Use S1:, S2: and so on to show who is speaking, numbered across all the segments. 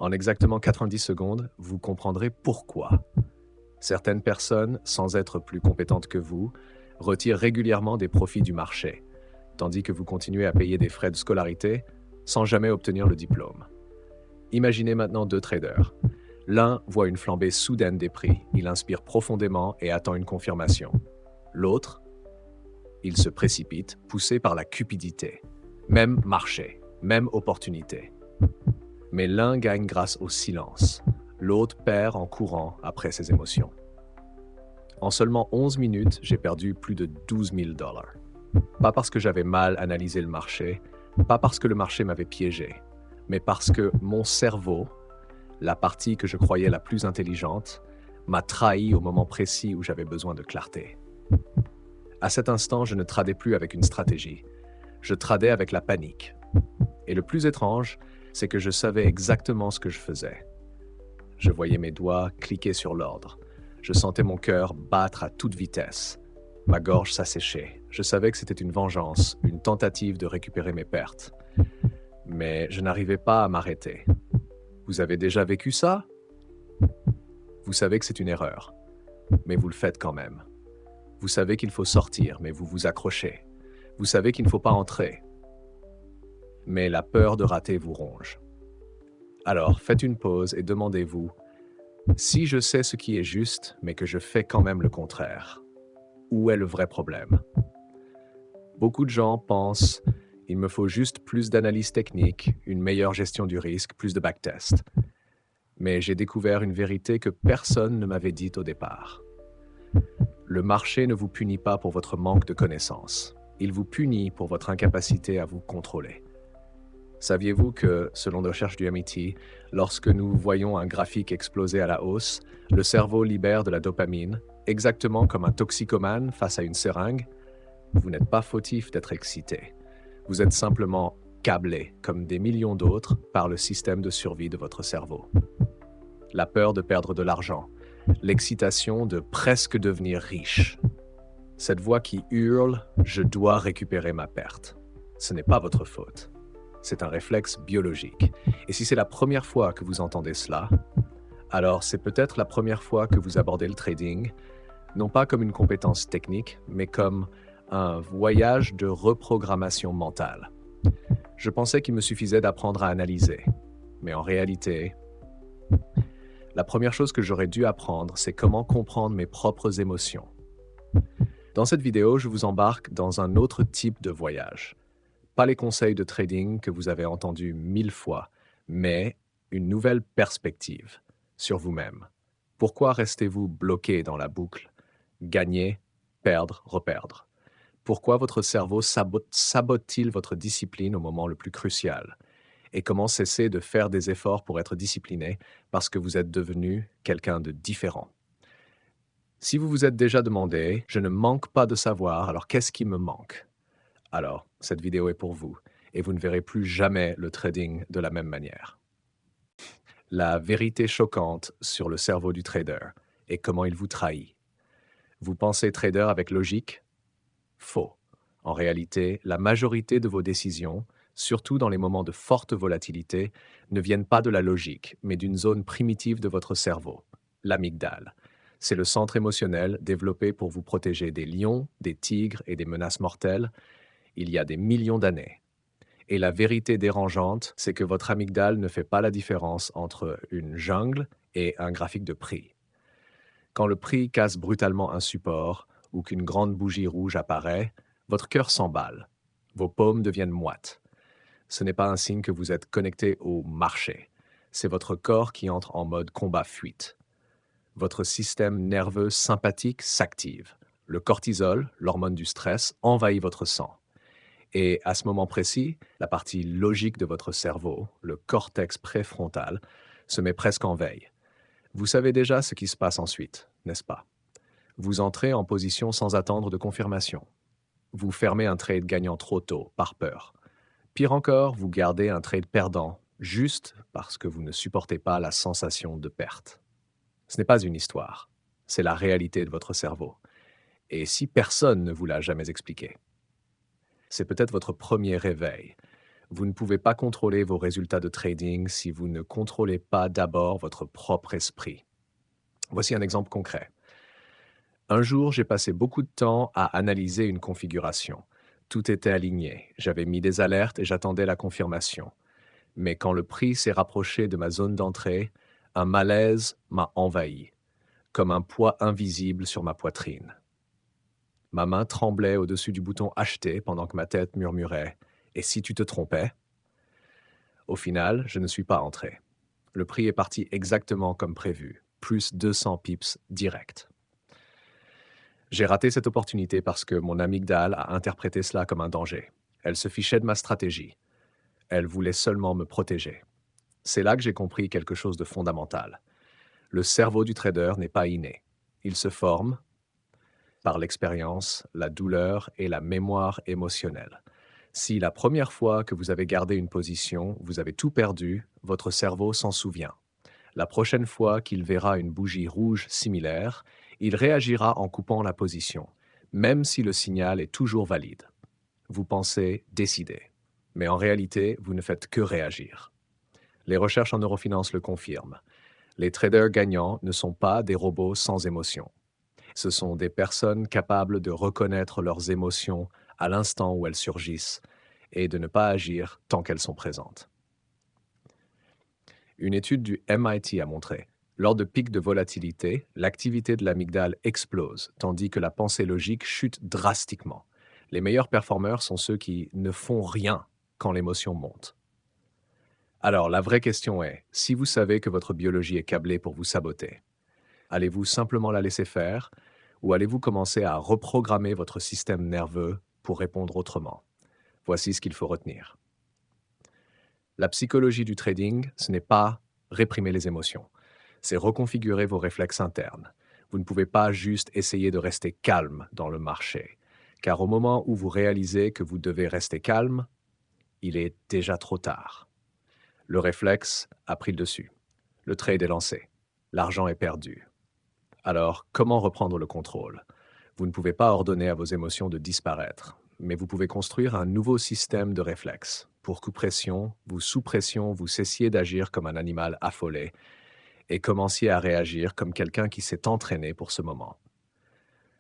S1: En exactement 90 secondes, vous comprendrez pourquoi. Certaines personnes, sans être plus compétentes que vous, retirent régulièrement des profits du marché, tandis que vous continuez à payer des frais de scolarité sans jamais obtenir le diplôme. Imaginez maintenant deux traders. L'un voit une flambée soudaine des prix, il inspire profondément et attend une confirmation. L'autre, il se précipite, poussé par la cupidité. Même marché, même opportunité. Mais l'un gagne grâce au silence, l'autre perd en courant après ses émotions. En seulement 11 minutes, j'ai perdu plus de 12 000 dollars. Pas parce que j'avais mal analysé le marché, pas parce que le marché m'avait piégé, mais parce que mon cerveau, la partie que je croyais la plus intelligente, m'a trahi au moment précis où j'avais besoin de clarté. À cet instant, je ne tradais plus avec une stratégie. Je tradais avec la panique. Et le plus étrange, c'est que je savais exactement ce que je faisais. Je voyais mes doigts cliquer sur l'ordre. Je sentais mon cœur battre à toute vitesse. Ma gorge s'asséchait. Je savais que c'était une vengeance, une tentative de récupérer mes pertes. Mais je n'arrivais pas à m'arrêter. Vous avez déjà vécu ça? Vous savez que c'est une erreur, mais vous le faites quand même. Vous savez qu'il faut sortir, mais vous vous accrochez. Vous savez qu'il ne faut pas entrer, mais la peur de rater vous ronge. Alors, faites une pause et demandez-vous, si je sais ce qui est juste, mais que je fais quand même le contraire, où est le vrai problème? Beaucoup de gens pensent, il me faut juste plus d'analyse technique, une meilleure gestion du risque, plus de backtest. Mais j'ai découvert une vérité que personne ne m'avait dite au départ. Le marché ne vous punit pas pour votre manque de connaissances. Il vous punit pour votre incapacité à vous contrôler. Saviez-vous que, selon des recherches du MIT, lorsque nous voyons un graphique exploser à la hausse, le cerveau libère de la dopamine, exactement comme un toxicomane face à une seringue? Vous n'êtes pas fautif d'être excité. Vous êtes simplement câblé, comme des millions d'autres, par le système de survie de votre cerveau. La peur de perdre de l'argent, l'excitation de presque devenir riche. Cette voix qui hurle « Je dois récupérer ma perte ». Ce n'est pas votre faute. C'est un réflexe biologique. Et si c'est la première fois que vous entendez cela, alors c'est peut-être la première fois que vous abordez le trading, non pas comme une compétence technique, mais comme un voyage de reprogrammation mentale. Je pensais qu'il me suffisait d'apprendre à analyser, mais en réalité, la première chose que j'aurais dû apprendre, c'est comment comprendre mes propres émotions. Dans cette vidéo, je vous embarque dans un autre type de voyage. Pas les conseils de trading que vous avez entendus 1000 fois, mais une nouvelle perspective sur vous-même. Pourquoi restez-vous bloqué dans la boucle? Gagner, perdre, reperdre. Pourquoi votre cerveau sabote-t-il votre discipline au moment le plus crucial? Et comment cesser de faire des efforts pour être discipliné parce que vous êtes devenu quelqu'un de différent? Si vous vous êtes déjà demandé, je ne manque pas de savoir, alors qu'est-ce qui me manque? Alors, cette vidéo est pour vous, et vous ne verrez plus jamais le trading de la même manière. La vérité choquante sur le cerveau du trader et comment il vous trahit. Vous pensez trader avec logique? Faux. En réalité, la majorité de vos décisions, surtout dans les moments de forte volatilité, ne viennent pas de la logique, mais d'une zone primitive de votre cerveau, l'amygdale. C'est le centre émotionnel développé pour vous protéger des lions, des tigres et des menaces mortelles il y a des millions d'années. Et la vérité dérangeante, c'est que votre amygdale ne fait pas la différence entre une jungle et un graphique de prix. Quand le prix casse brutalement un support ou qu'une grande bougie rouge apparaît, votre cœur s'emballe. Vos paumes deviennent moites. Ce n'est pas un signe que vous êtes connecté au marché. C'est votre corps qui entre en mode combat-fuite. Votre système nerveux sympathique s'active. Le cortisol, l'hormone du stress, envahit votre sang. Et à ce moment précis, la partie logique de votre cerveau, le cortex préfrontal, se met presque en veille. Vous savez déjà ce qui se passe ensuite, n'est-ce pas? Vous entrez en position sans attendre de confirmation. Vous fermez un trade gagnant trop tôt, par peur. Pire encore, vous gardez un trade perdant, juste parce que vous ne supportez pas la sensation de perte. Ce n'est pas une histoire, c'est la réalité de votre cerveau. Et si personne ne vous l'a jamais expliqué, c'est peut-être votre premier réveil. Vous ne pouvez pas contrôler vos résultats de trading si vous ne contrôlez pas d'abord votre propre esprit. Voici un exemple concret. Un jour, j'ai passé beaucoup de temps à analyser une configuration. Tout était aligné, j'avais mis des alertes et j'attendais la confirmation. Mais quand le prix s'est rapproché de ma zone d'entrée, un malaise m'a envahi, comme un poids invisible sur ma poitrine. Ma main tremblait au-dessus du bouton acheter pendant que ma tête murmurait « Et si tu te trompais ?» Au final, je ne suis pas entré. Le prix est parti exactement comme prévu, plus 200 pips direct. J'ai raté cette opportunité parce que mon amygdale a interprété cela comme un danger. Elle se fichait de ma stratégie. Elle voulait seulement me protéger. C'est là que j'ai compris quelque chose de fondamental. Le cerveau du trader n'est pas inné. Il se forme par l'expérience, la douleur et la mémoire émotionnelle. Si la première fois que vous avez gardé une position, vous avez tout perdu, votre cerveau s'en souvient. La prochaine fois qu'il verra une bougie rouge similaire, il réagira en coupant la position, même si le signal est toujours valide. Vous pensez décider, mais en réalité, vous ne faites que réagir. Les recherches en neurofinance le confirment. Les traders gagnants ne sont pas des robots sans émotion. Ce sont des personnes capables de reconnaître leurs émotions à l'instant où elles surgissent et de ne pas agir tant qu'elles sont présentes. Une étude du MIT a montré, lors de pics de volatilité, l'activité de l'amygdale explose, tandis que la pensée logique chute drastiquement. Les meilleurs performeurs sont ceux qui ne font rien quand l'émotion monte. Alors, la vraie question est, si vous savez que votre biologie est câblée pour vous saboter, allez-vous simplement la laisser faire ou allez-vous commencer à reprogrammer votre système nerveux pour répondre autrement? Voici ce qu'il faut retenir. La psychologie du trading, ce n'est pas réprimer les émotions, c'est reconfigurer vos réflexes internes. Vous ne pouvez pas juste essayer de rester calme dans le marché, car au moment où vous réalisez que vous devez rester calme, il est déjà trop tard. Le réflexe a pris le dessus. Le trade est lancé. L'argent est perdu. Alors, comment reprendre le contrôle? Vous ne pouvez pas ordonner à vos émotions de disparaître, mais vous pouvez construire un nouveau système de réflexe. Pour coup pression, vous sous pression, vous cessiez d'agir comme un animal affolé et commenciez à réagir comme quelqu'un qui s'est entraîné pour ce moment.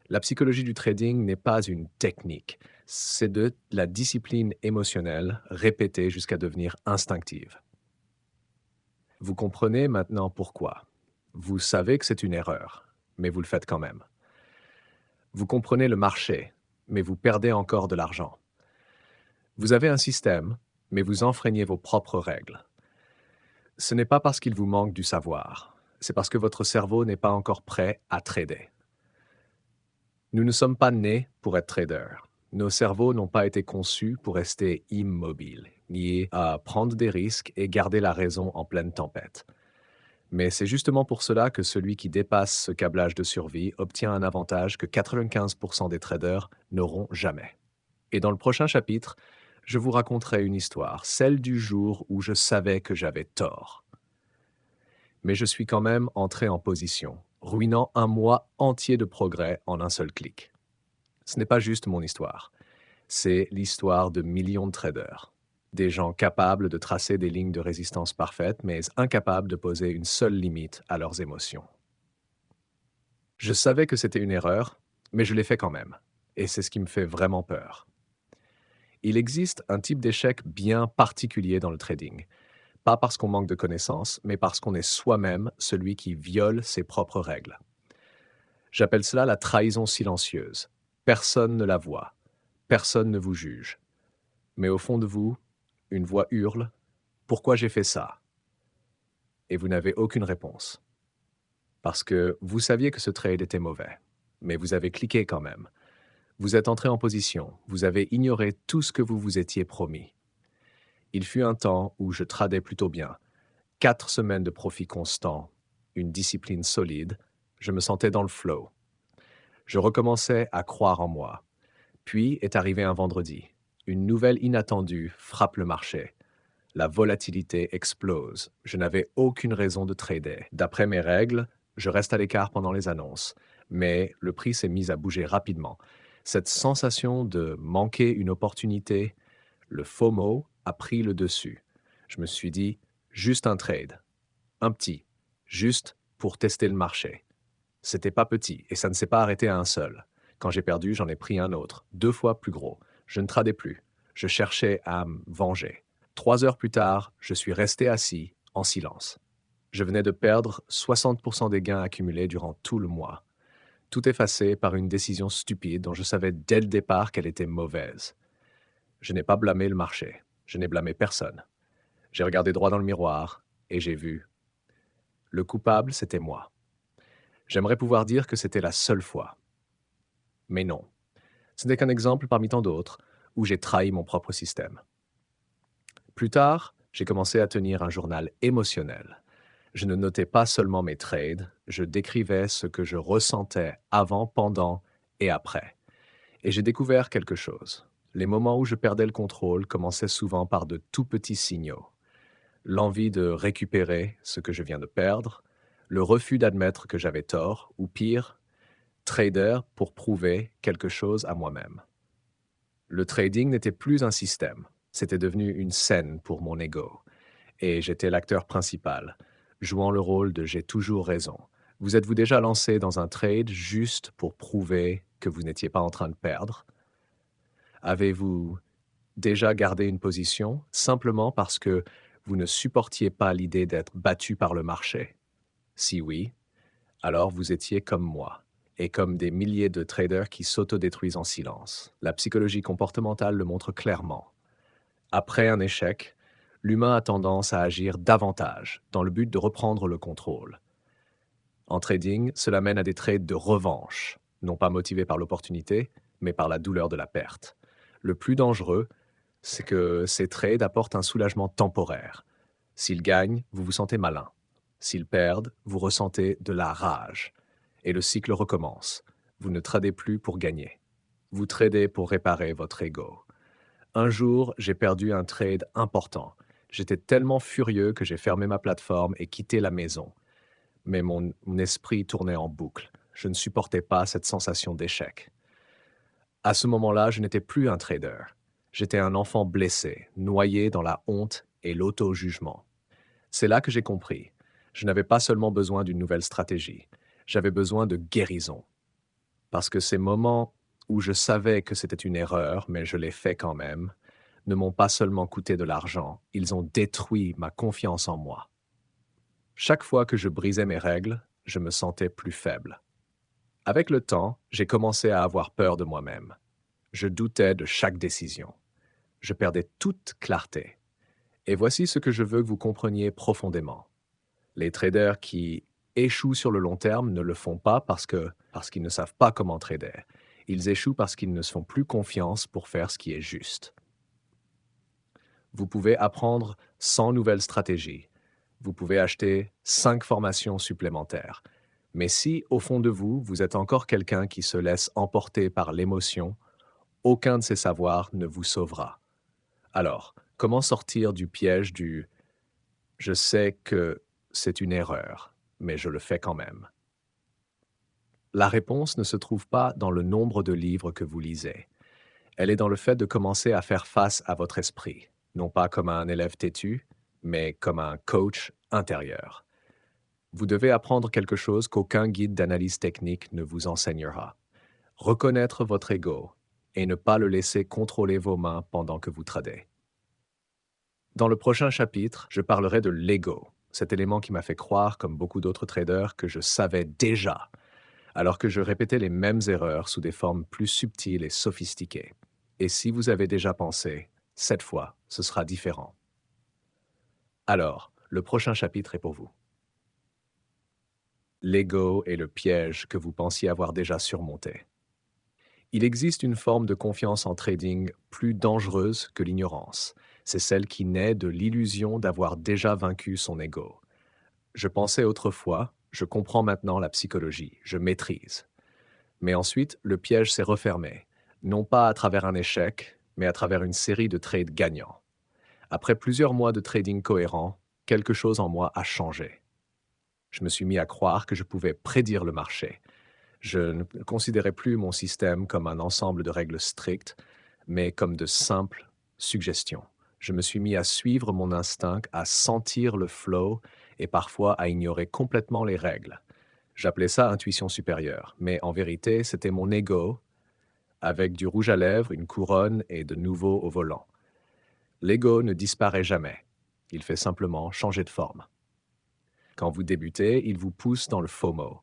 S1: La psychologie du trading n'est pas une technique, c'est de la discipline émotionnelle répétée jusqu'à devenir instinctive. Vous comprenez maintenant pourquoi. Vous savez que c'est une erreur, mais vous le faites quand même. Vous comprenez le marché, mais vous perdez encore de l'argent. Vous avez un système, mais vous enfreignez vos propres règles. Ce n'est pas parce qu'il vous manque du savoir, c'est parce que votre cerveau n'est pas encore prêt à trader. Nous ne sommes pas nés pour être traders. Nos cerveaux n'ont pas été conçus pour rester immobiles, ni à prendre des risques et garder la raison en pleine tempête. Mais c'est justement pour cela que celui qui dépasse ce câblage de survie obtient un avantage que 95% des traders n'auront jamais. Et dans le prochain chapitre, je vous raconterai une histoire, celle du jour où je savais que j'avais tort. Mais je suis quand même entré en position, ruinant un mois entier de progrès en un seul clic. Ce n'est pas juste mon histoire, c'est l'histoire de millions de traders. Des gens capables de tracer des lignes de résistance parfaites, mais incapables de poser une seule limite à leurs émotions. Je savais que c'était une erreur, mais je l'ai fait quand même. Et c'est ce qui me fait vraiment peur. Il existe un type d'échec bien particulier dans le trading. Pas parce qu'on manque de connaissances, mais parce qu'on est soi-même celui qui viole ses propres règles. J'appelle cela la trahison silencieuse. Personne ne la voit. Personne ne vous juge. Mais au fond de vous, une voix hurle « Pourquoi j'ai fait ça ?» Et vous n'avez aucune réponse. Parce que vous saviez que ce trade était mauvais, mais vous avez cliqué quand même. Vous êtes entré en position, vous avez ignoré tout ce que vous vous étiez promis. Il fut un temps où je tradais plutôt bien. 4 semaines de profit constant, une discipline solide, je me sentais dans le flow. Je recommençais à croire en moi. Puis est arrivé un vendredi. Une nouvelle inattendue frappe le marché. La volatilité explose. Je n'avais aucune raison de trader. D'après mes règles, je reste à l'écart pendant les annonces. Mais le prix s'est mis à bouger rapidement. Cette sensation de manquer une opportunité, le FOMO, a pris le dessus. Je me suis dit, juste un trade, un petit, juste pour tester le marché. C'était pas petit et ça ne s'est pas arrêté à un seul. Quand j'ai perdu, j'en ai pris un autre, 2 fois plus gros. Je ne tradais plus. Je cherchais à me venger. 3 heures plus tard, je suis resté assis, en silence. Je venais de perdre 60% des gains accumulés durant tout le mois. Tout effacé par une décision stupide dont je savais dès le départ qu'elle était mauvaise. Je n'ai pas blâmé le marché. Je n'ai blâmé personne. J'ai regardé droit dans le miroir et j'ai vu. Le coupable, c'était moi. J'aimerais pouvoir dire que c'était la seule fois. Mais non. Ce n'est qu'un exemple parmi tant d'autres où j'ai trahi mon propre système. Plus tard, j'ai commencé à tenir un journal émotionnel. Je ne notais pas seulement mes trades, je décrivais ce que je ressentais avant, pendant et après. Et j'ai découvert quelque chose. Les moments où je perdais le contrôle commençaient souvent par de tout petits signaux. L'envie de récupérer ce que je viens de perdre, le refus d'admettre que j'avais tort, ou pire, trader pour prouver quelque chose à moi-même. Le trading n'était plus un système, c'était devenu une scène pour mon ego. Et j'étais l'acteur principal, jouant le rôle de j'ai toujours raison. Vous êtes-vous déjà lancé dans un trade juste pour prouver que vous n'étiez pas en train de perdre? Avez-vous déjà gardé une position simplement parce que vous ne supportiez pas l'idée d'être battu par le marché? Si oui, alors vous étiez comme moi, et comme des milliers de traders qui s'autodétruisent en silence. La psychologie comportementale le montre clairement. Après un échec, l'humain a tendance à agir davantage, dans le but de reprendre le contrôle. En trading, cela mène à des trades de revanche, non pas motivés par l'opportunité, mais par la douleur de la perte. Le plus dangereux, c'est que ces trades apportent un soulagement temporaire. S'ils gagnent, vous vous sentez malin. S'ils perdent, vous ressentez de la rage. Et le cycle recommence. Vous ne tradez plus pour gagner. Vous tradez pour réparer votre ego. Un jour, j'ai perdu un trade important. J'étais tellement furieux que j'ai fermé ma plateforme et quitté la maison. Mais mon esprit tournait en boucle. Je ne supportais pas cette sensation d'échec. À ce moment-là, je n'étais plus un trader. J'étais un enfant blessé, noyé dans la honte et l'auto-jugement. C'est là que j'ai compris. Je n'avais pas seulement besoin d'une nouvelle stratégie, j'avais besoin de guérison. Parce que ces moments où je savais que c'était une erreur, mais je l'ai fait quand même, ne m'ont pas seulement coûté de l'argent, ils ont détruit ma confiance en moi. Chaque fois que je brisais mes règles, je me sentais plus faible. Avec le temps, j'ai commencé à avoir peur de moi-même. Je doutais de chaque décision. Je perdais toute clarté. Et voici ce que je veux que vous compreniez profondément. Les traders qui échouent sur le long terme ne le font pas parce qu'ils ne savent pas comment trader. Ils échouent parce qu'ils ne se font plus confiance pour faire ce qui est juste. Vous pouvez apprendre 100 nouvelles stratégies. Vous pouvez acheter 5 formations supplémentaires. Mais si, au fond de vous, vous êtes encore quelqu'un qui se laisse emporter par l'émotion, aucun de ces savoirs ne vous sauvera. Alors, comment sortir du piège du « je sais que c'est une erreur, mais je le fais quand même ». La réponse ne se trouve pas dans le nombre de livres que vous lisez. Elle est dans le fait de commencer à faire face à votre esprit, non pas comme un élève têtu, mais comme un coach intérieur. Vous devez apprendre quelque chose qu'aucun guide d'analyse technique ne vous enseignera. Reconnaître votre ego et ne pas le laisser contrôler vos mains pendant que vous tradez. Dans le prochain chapitre, je parlerai de l'ego, cet élément qui m'a fait croire, comme beaucoup d'autres traders, que je savais déjà, alors que je répétais les mêmes erreurs sous des formes plus subtiles et sophistiquées. Et si vous avez déjà pensé, cette fois, ce sera différent. Alors, le prochain chapitre est pour vous. L'ego est le piège que vous pensiez avoir déjà surmonté. Il existe une forme de confiance en trading plus dangereuse que l'ignorance. C'est celle qui naît de l'illusion d'avoir déjà vaincu son ego. Je pensais autrefois, je comprends maintenant la psychologie, je maîtrise. Mais ensuite, le piège s'est refermé, non pas à travers un échec, mais à travers une série de trades gagnants. Après plusieurs mois de trading cohérent, quelque chose en moi a changé. Je me suis mis à croire que je pouvais prédire le marché. Je ne considérais plus mon système comme un ensemble de règles strictes, mais comme de simples suggestions. Je me suis mis à suivre mon instinct, à sentir le flow et parfois à ignorer complètement les règles. J'appelais ça intuition supérieure, mais en vérité, c'était mon ego avec du rouge à lèvres, une couronne et de nouveau au volant. L'ego ne disparaît jamais. Il fait simplement changer de forme. Quand vous débutez, il vous pousse dans le FOMO.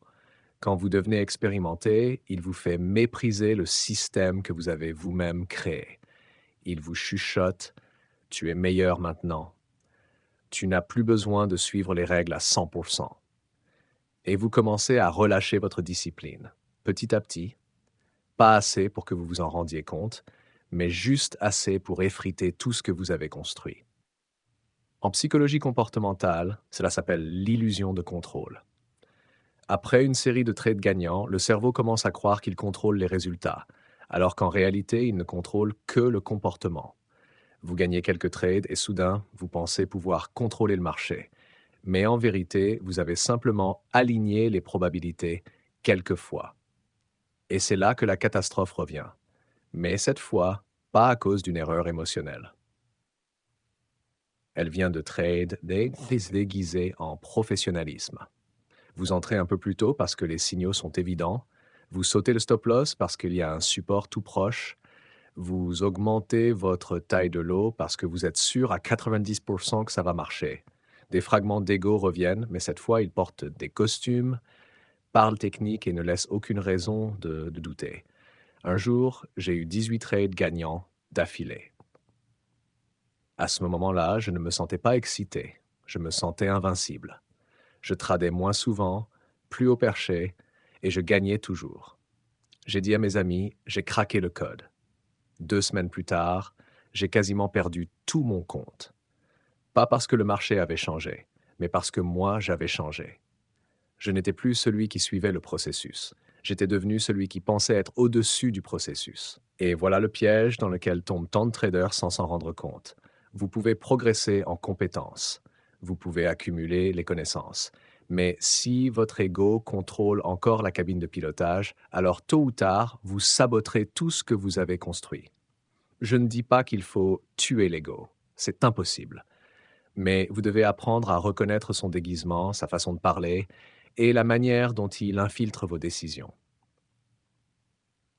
S1: Quand vous devenez expérimenté, il vous fait mépriser le système que vous avez vous-même créé. Il vous chuchote: tu es meilleur maintenant. Tu n'as plus besoin de suivre les règles à 100%. Et vous commencez à relâcher votre discipline, petit à petit, pas assez pour que vous vous en rendiez compte, mais juste assez pour effriter tout ce que vous avez construit. En psychologie comportementale, cela s'appelle l'illusion de contrôle. Après une série de trades gagnants, le cerveau commence à croire qu'il contrôle les résultats, alors qu'en réalité, il ne contrôle que le comportement. Vous gagnez quelques trades et soudain, vous pensez pouvoir contrôler le marché. Mais en vérité, vous avez simplement aligné les probabilités quelques fois. Et c'est là que la catastrophe revient. Mais cette fois, pas à cause d'une erreur émotionnelle. Elle vient de trades déguisés en professionnalisme. Vous entrez un peu plus tôt parce que les signaux sont évidents. Vous sautez le stop-loss parce qu'il y a un support tout proche. Vous augmentez votre taille de lot parce que vous êtes sûr à 90% que ça va marcher. Des fragments d'ego reviennent, mais cette fois, ils portent des costumes, parlent technique et ne laissent aucune raison de douter. Un jour, j'ai eu 18 trades gagnants d'affilée. À ce moment-là, je ne me sentais pas excité. Je me sentais invincible. Je tradais moins souvent, plus haut perché, et je gagnais toujours. J'ai dit à mes amis, j'ai craqué le code. 2 semaines plus tard, j'ai quasiment perdu tout mon compte. Pas parce que le marché avait changé, mais parce que moi, j'avais changé. Je n'étais plus celui qui suivait le processus. J'étais devenu celui qui pensait être au-dessus du processus. Et voilà le piège dans lequel tombent tant de traders sans s'en rendre compte. Vous pouvez progresser en compétences. Vous pouvez accumuler les connaissances. Mais si votre ego contrôle encore la cabine de pilotage, alors tôt ou tard, vous saboterez tout ce que vous avez construit. Je ne dis pas qu'il faut tuer l'ego. C'est impossible. Mais vous devez apprendre à reconnaître son déguisement, sa façon de parler et la manière dont il infiltre vos décisions.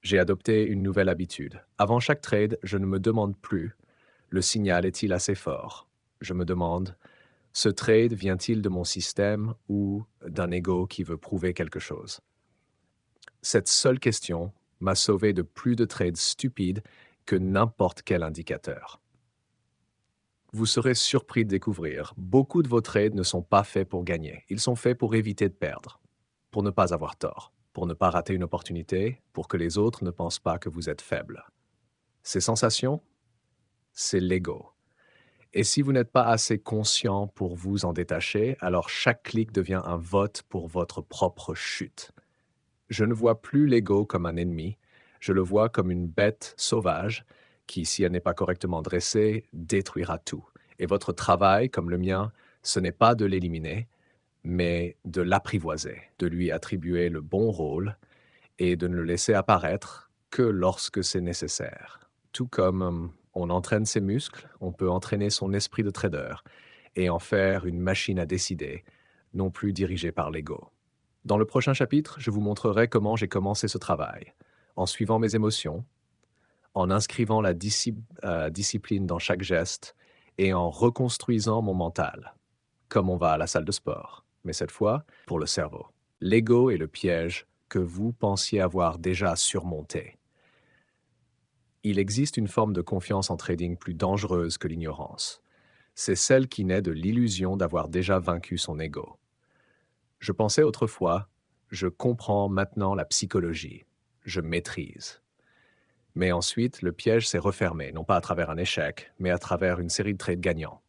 S1: J'ai adopté une nouvelle habitude. Avant chaque trade, je ne me demande plus: le signal est-il assez fort? Je me demande: ce trade vient-il de mon système ou d'un ego qui veut prouver quelque chose? Cette seule question m'a sauvé de plus de trades stupides que n'importe quel indicateur. Vous serez surpris de découvrir, beaucoup de vos trades ne sont pas faits pour gagner. Ils sont faits pour éviter de perdre, pour ne pas avoir tort, pour ne pas rater une opportunité, pour que les autres ne pensent pas que vous êtes faible. Ces sensations, c'est l'ego. Et si vous n'êtes pas assez conscient pour vous en détacher, alors chaque clic devient un vote pour votre propre chute. Je ne vois plus l'ego comme un ennemi, je le vois comme une bête sauvage qui, si elle n'est pas correctement dressée, détruira tout. Et votre travail, comme le mien, ce n'est pas de l'éliminer, mais de l'apprivoiser, de lui attribuer le bon rôle et de ne le laisser apparaître que lorsque c'est nécessaire. Tout comme on entraîne ses muscles, on peut entraîner son esprit de trader et en faire une machine à décider, non plus dirigée par l'ego. Dans le prochain chapitre, je vous montrerai comment j'ai commencé ce travail, en suivant mes émotions, en inscrivant la discipline dans chaque geste et en reconstruisant mon mental, comme on va à la salle de sport, mais cette fois pour le cerveau. L'ego est le piège que vous pensiez avoir déjà surmonté. Il existe une forme de confiance en trading plus dangereuse que l'ignorance. C'est celle qui naît de l'illusion d'avoir déjà vaincu son ego. Je pensais autrefois: je comprends maintenant la psychologie, je maîtrise. Mais ensuite, le piège s'est refermé, non pas à travers un échec, mais à travers une série de trades gagnants.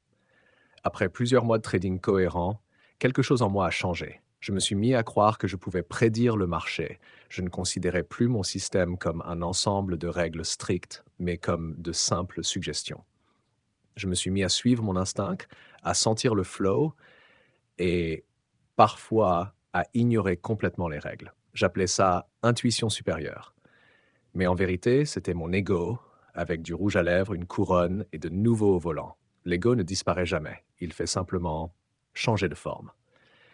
S1: Après plusieurs mois de trading cohérent, quelque chose en moi a changé. Je me suis mis à croire que je pouvais prédire le marché. Je ne considérais plus mon système comme un ensemble de règles strictes, mais comme de simples suggestions. Je me suis mis à suivre mon instinct, à sentir le flow et parfois à ignorer complètement les règles. J'appelais ça intuition supérieure. Mais en vérité, c'était mon ego avec du rouge à lèvres, une couronne et de nouveau au volant. L'ego ne disparaît jamais, il fait simplement changer de forme.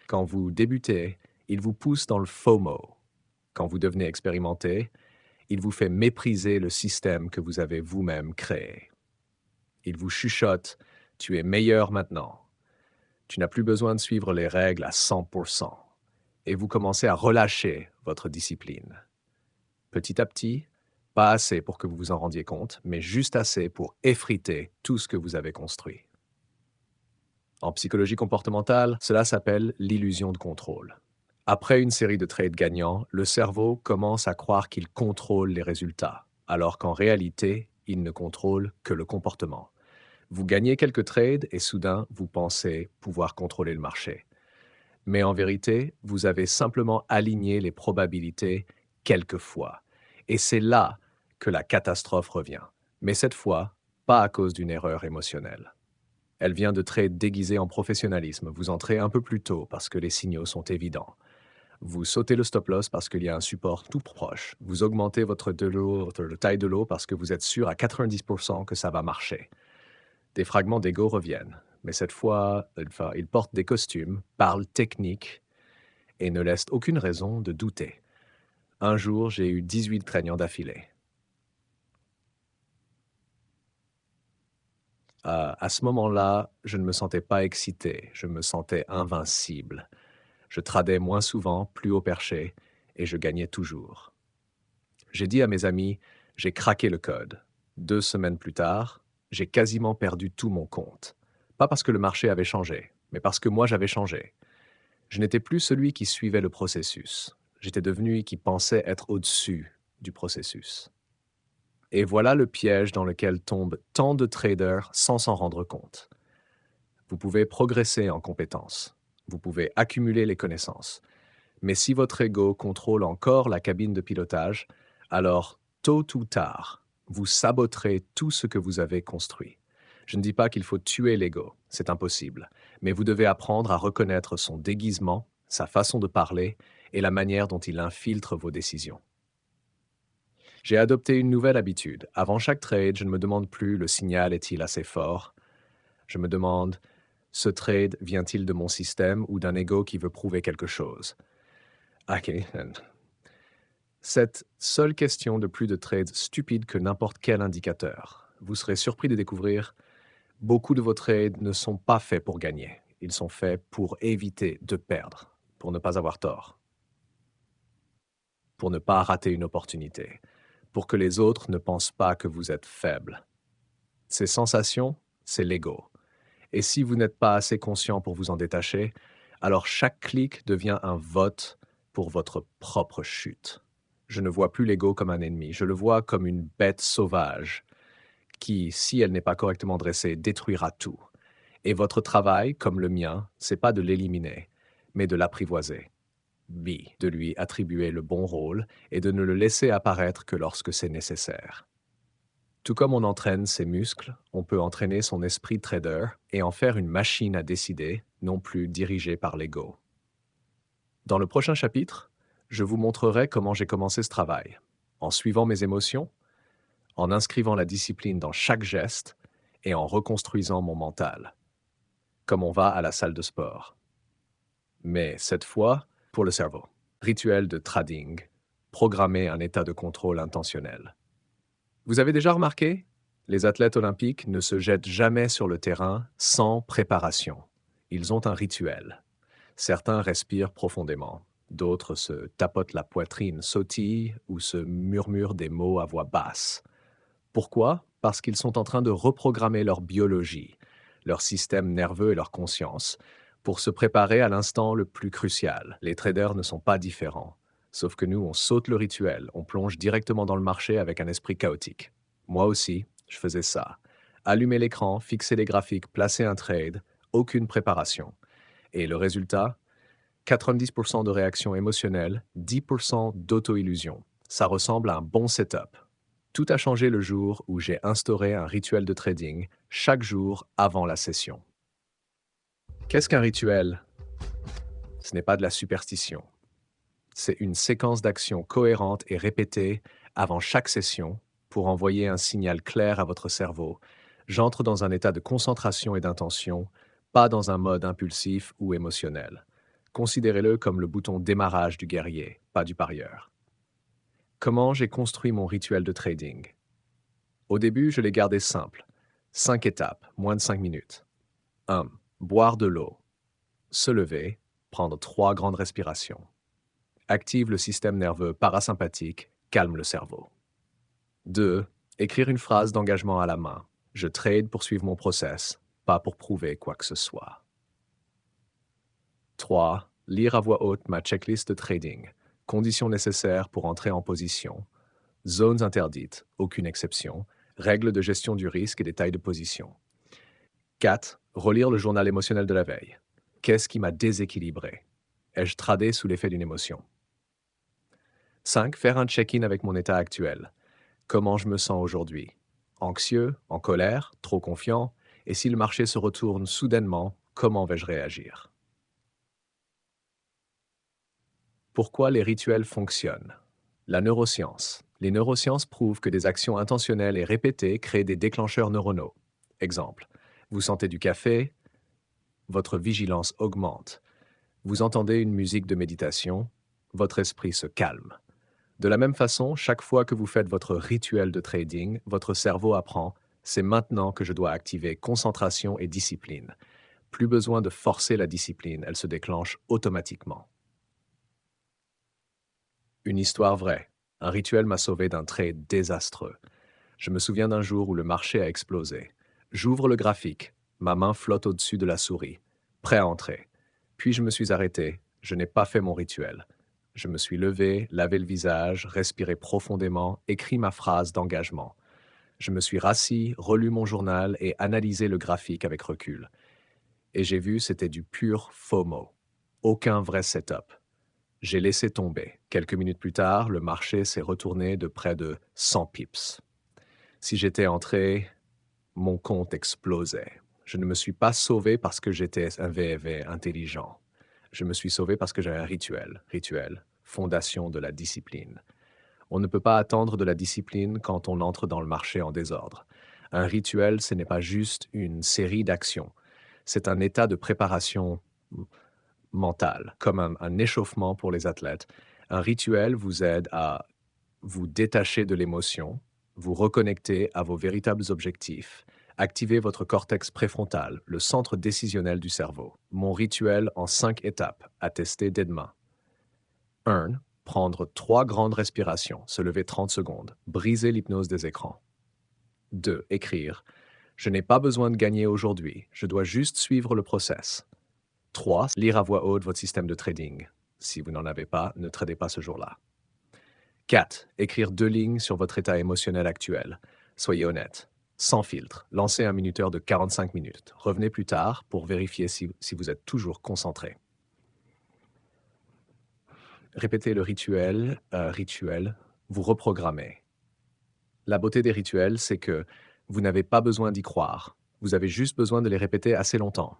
S1: Quand vous débutez, il vous pousse dans le FOMO. Quand vous devenez expérimenté, il vous fait mépriser le système que vous avez vous-même créé. Il vous chuchote « Tu es meilleur maintenant ». Tu n'as plus besoin de suivre les règles à 100%. Et vous commencez à relâcher votre discipline. Petit à petit, pas assez pour que vous vous en rendiez compte, mais juste assez pour effriter tout ce que vous avez construit. En psychologie comportementale, cela s'appelle l'illusion de contrôle. Après une série de trades gagnants, le cerveau commence à croire qu'il contrôle les résultats, alors qu'en réalité, il ne contrôle que le comportement. Vous gagnez quelques trades et soudain, vous pensez pouvoir contrôler le marché. Mais en vérité, vous avez simplement aligné les probabilités quelques fois. Et c'est là que la catastrophe revient. Mais cette fois, pas à cause d'une erreur émotionnelle. Elle vient de trades déguisés en professionnalisme. Vous entrez un peu plus tôt parce que les signaux sont évidents. Vous sautez le stop-loss parce qu'il y a un support tout proche. Vous augmentez votre taille de l'eau parce que vous êtes sûr à 90% que ça va marcher. Des fragments d'ego reviennent, mais cette fois, ils portent des costumes, parlent technique et ne laissent aucune raison de douter. Un jour, j'ai eu 18 craignants d'affilée. À ce moment-là, je ne me sentais pas excité, je me sentais invincible. Je tradais moins souvent, plus haut perché, et je gagnais toujours. J'ai dit à mes amis, j'ai craqué le code. 2 semaines plus tard, j'ai quasiment perdu tout mon compte. Pas parce que le marché avait changé, mais parce que moi j'avais changé. Je n'étais plus celui qui suivait le processus. J'étais devenu qui pensait être au-dessus du processus. Et voilà le piège dans lequel tombent tant de traders sans s'en rendre compte. Vous pouvez progresser en compétences. Vous pouvez accumuler les connaissances. Mais si votre ego contrôle encore la cabine de pilotage, alors, tôt ou tard, vous saboterez tout ce que vous avez construit. Je ne dis pas qu'il faut tuer l'ego, c'est impossible, mais vous devez apprendre à reconnaître son déguisement, sa façon de parler et la manière dont il infiltre vos décisions. J'ai adopté une nouvelle habitude. Avant chaque trade, je ne me demande plus le signal est-il assez fort. Je me demande, ce trade vient-il de mon système ou d'un ego qui veut prouver quelque chose? Ok. Cette seule question de plus de trades stupide que n'importe quel indicateur. Vous serez surpris de découvrir, beaucoup de vos trades ne sont pas faits pour gagner. Ils sont faits pour éviter de perdre, pour ne pas avoir tort, pour ne pas rater une opportunité, pour que les autres ne pensent pas que vous êtes faible. Ces sensations, c'est l'ego. Et si vous n'êtes pas assez conscient pour vous en détacher, alors chaque clic devient un vote pour votre propre chute. Je ne vois plus l'ego comme un ennemi, je le vois comme une bête sauvage qui, si elle n'est pas correctement dressée, détruira tout. Et votre travail, comme le mien, c'est pas de l'éliminer, mais de l'apprivoiser. Oui, de lui attribuer le bon rôle et de ne le laisser apparaître que lorsque c'est nécessaire. Tout comme on entraîne ses muscles, on peut entraîner son esprit trader et en faire une machine à décider, non plus dirigée par l'ego. Dans le prochain chapitre, je vous montrerai comment j'ai commencé ce travail, en suivant mes émotions, en inscrivant la discipline dans chaque geste et en reconstruisant mon mental, comme on va à la salle de sport. Mais cette fois, pour le cerveau. Rituel de trading, programmer un état de contrôle intentionnel. Vous avez déjà remarqué? Les athlètes olympiques ne se jettent jamais sur le terrain sans préparation. Ils ont un rituel. Certains respirent profondément, d'autres se tapotent la poitrine, sautillent ou se murmurent des mots à voix basse. Pourquoi? Parce qu'ils sont en train de reprogrammer leur biologie, leur système nerveux et leur conscience, pour se préparer à l'instant le plus crucial. Les traders ne sont pas différents. Sauf que nous, on saute le rituel, on plonge directement dans le marché avec un esprit chaotique. Moi aussi, je faisais ça. Allumer l'écran, fixer les graphiques, placer un trade, aucune préparation. Et le résultat? 90% de réaction émotionnelle, 10% d'auto-illusion. Ça ressemble à un bon setup. Tout a changé le jour où j'ai instauré un rituel de trading chaque jour avant la session. Qu'est-ce qu'un rituel? Ce n'est pas de la superstition. C'est une séquence d'actions cohérentes et répétées avant chaque session pour envoyer un signal clair à votre cerveau. J'entre dans un état de concentration et d'intention, pas dans un mode impulsif ou émotionnel. Considérez-le comme le bouton démarrage du guerrier, pas du parieur. Comment j'ai construit mon rituel de trading? Au début, je l'ai gardé simple. 5 étapes, moins de 5 minutes. 1. Boire de l'eau. Se lever, prendre 3 grandes respirations. Active le système nerveux parasympathique, calme le cerveau. 2. Écrire une phrase d'engagement à la main. Je trade pour suivre mon process, pas pour prouver quoi que ce soit. 3. Lire à voix haute ma checklist de trading. Conditions nécessaires pour entrer en position. Zones interdites, aucune exception. Règles de gestion du risque et des tailles de position. 4. Relire le journal émotionnel de la veille. Qu'est-ce qui m'a déséquilibré? Ai-je tradé sous l'effet d'une émotion? 5. Faire un check-in avec mon état actuel. Comment je me sens aujourd'hui? Anxieux, en colère, trop confiant? Et si le marché se retourne soudainement, comment vais-je réagir? Pourquoi les rituels fonctionnent? La neuroscience. Les neurosciences prouvent que des actions intentionnelles et répétées créent des déclencheurs neuronaux. Exemple, vous sentez du café, votre vigilance augmente. Vous entendez une musique de méditation, votre esprit se calme. De la même façon, chaque fois que vous faites votre rituel de trading, votre cerveau apprend, c'est maintenant que je dois activer concentration et discipline. Plus besoin de forcer la discipline, elle se déclenche automatiquement. Une histoire vraie. Un rituel m'a sauvé d'un trade désastreux. Je me souviens d'un jour où le marché a explosé. J'ouvre le graphique, ma main flotte au-dessus de la souris, prêt à entrer. Puis je me suis arrêté, je n'ai pas fait mon rituel. Je me suis levé, lavé le visage, respiré profondément, écrit ma phrase d'engagement. Je me suis rassis, relu mon journal et analysé le graphique avec recul. Et j'ai vu c'était du pur FOMO. Aucun vrai setup. J'ai laissé tomber. Quelques minutes plus tard, le marché s'est retourné de près de 100 pips. Si j'étais entré, mon compte explosait. Je ne me suis pas sauvé parce que j'étais un VV intelligent. Je me suis sauvé parce que j'avais un rituel, fondation de la discipline. On ne peut pas attendre de la discipline quand on entre dans le marché en désordre. Un rituel, ce n'est pas juste une série d'actions. C'est un état de préparation mentale, comme un échauffement pour les athlètes. Un rituel vous aide à vous détacher de l'émotion, vous reconnecter à vos véritables objectifs, activer votre cortex préfrontal, le centre décisionnel du cerveau. Mon rituel en 5 étapes, à tester dès demain. 1. Prendre 3 grandes respirations, se lever 30 secondes, briser l'hypnose des écrans. 2. Écrire. Je n'ai pas besoin de gagner aujourd'hui, je dois juste suivre le process. 3. Lire à voix haute votre système de trading. Si vous n'en avez pas, ne tradez pas ce jour-là. 4. Écrire 2 lignes sur votre état émotionnel actuel. Soyez honnête. Sans filtre. Lancez un minuteur de 45 minutes. Revenez plus tard pour vérifier si vous êtes toujours concentré. Répétez le rituel, vous reprogrammez. La beauté des rituels, c'est que vous n'avez pas besoin d'y croire. Vous avez juste besoin de les répéter assez longtemps.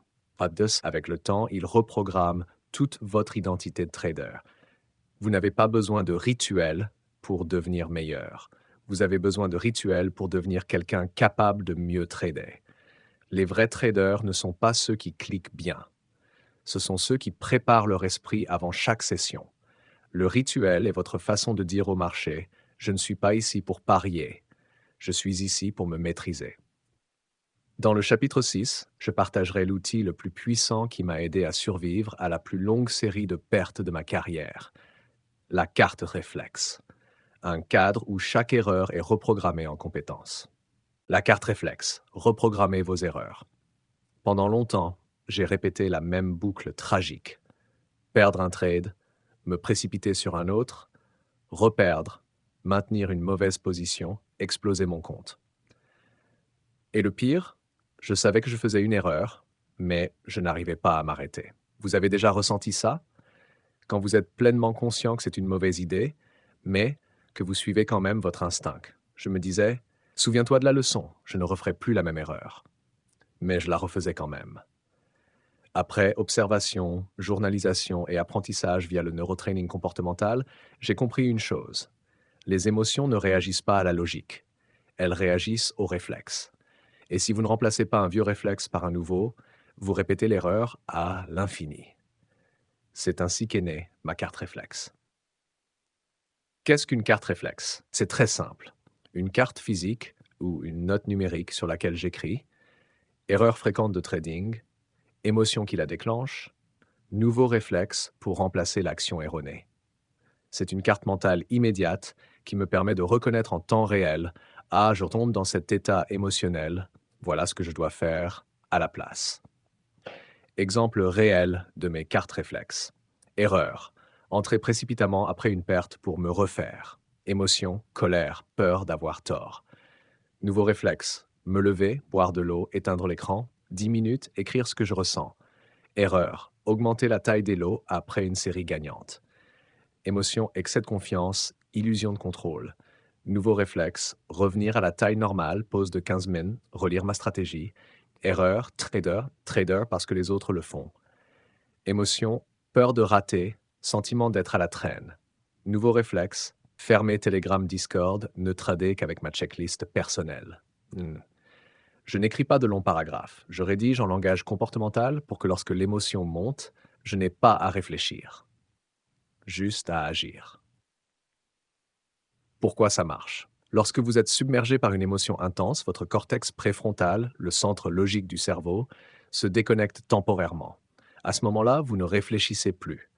S1: Avec le temps, ils reprogramment toute votre identité de trader. Vous n'avez pas besoin de rituel pour devenir meilleur. Vous avez besoin de rituel pour devenir quelqu'un capable de mieux trader. Les vrais traders ne sont pas ceux qui cliquent bien. Ce sont ceux qui préparent leur esprit avant chaque session. Le rituel est votre façon de dire au marché « Je ne suis pas ici pour parier. Je suis ici pour me maîtriser ». Dans le chapitre 6, je partagerai l'outil le plus puissant qui m'a aidé à survivre à la plus longue série de pertes de ma carrière, la carte réflexe, un cadre où chaque erreur est reprogrammée en compétence. La carte réflexe, reprogrammez vos erreurs. Pendant longtemps, j'ai répété la même boucle tragique. Perdre un trade, me précipiter sur un autre, reperdre, maintenir une mauvaise position, exploser mon compte. Et le pire, je savais que je faisais une erreur, mais je n'arrivais pas à m'arrêter. Vous avez déjà ressenti ça? Quand vous êtes pleinement conscient que c'est une mauvaise idée, mais que vous suivez quand même votre instinct. Je me disais, souviens-toi de la leçon, je ne referai plus la même erreur. Mais je la refaisais quand même. Après observation, journalisation et apprentissage via le neurotraining comportemental, j'ai compris une chose. Les émotions ne réagissent pas à la logique. Elles réagissent au réflexe. Et si vous ne remplacez pas un vieux réflexe par un nouveau, vous répétez l'erreur à l'infini. C'est ainsi qu'est née ma carte réflexe. Qu'est-ce qu'une carte réflexe? C'est très simple. Une carte physique ou une note numérique sur laquelle j'écris, erreur fréquente de trading, émotion qui la déclenche, nouveau réflexe pour remplacer l'action erronée. C'est une carte mentale immédiate qui me permet de reconnaître en temps réel: ah, je tombe dans cet état émotionnel, voilà ce que je dois faire à la place. Exemple réel de mes cartes réflexes. Erreur. Entrer précipitamment après une perte pour me refaire. Émotion, colère, peur d'avoir tort. Nouveau réflexe. Me lever, boire de l'eau, éteindre l'écran, 10 minutes, écrire ce que je ressens. Erreur. Augmenter la taille des lots après une série gagnante. Émotion, excès de confiance, illusion de contrôle. Nouveau réflexe. Revenir à la taille normale, pause de 15 min, relire ma stratégie. Erreur, trader parce que les autres le font. Émotion, peur de rater, sentiment d'être à la traîne. Nouveau réflexe, fermer Telegram Discord, ne trader qu'avec ma checklist personnelle. Je n'écris pas de longs paragraphes, je rédige en langage comportemental pour que lorsque l'émotion monte, je n'ai pas à réfléchir, juste à agir. Pourquoi ça marche? Lorsque vous êtes submergé par une émotion intense, votre cortex préfrontal, le centre logique du cerveau, se déconnecte temporairement. À ce moment-là, vous ne réfléchissez plus.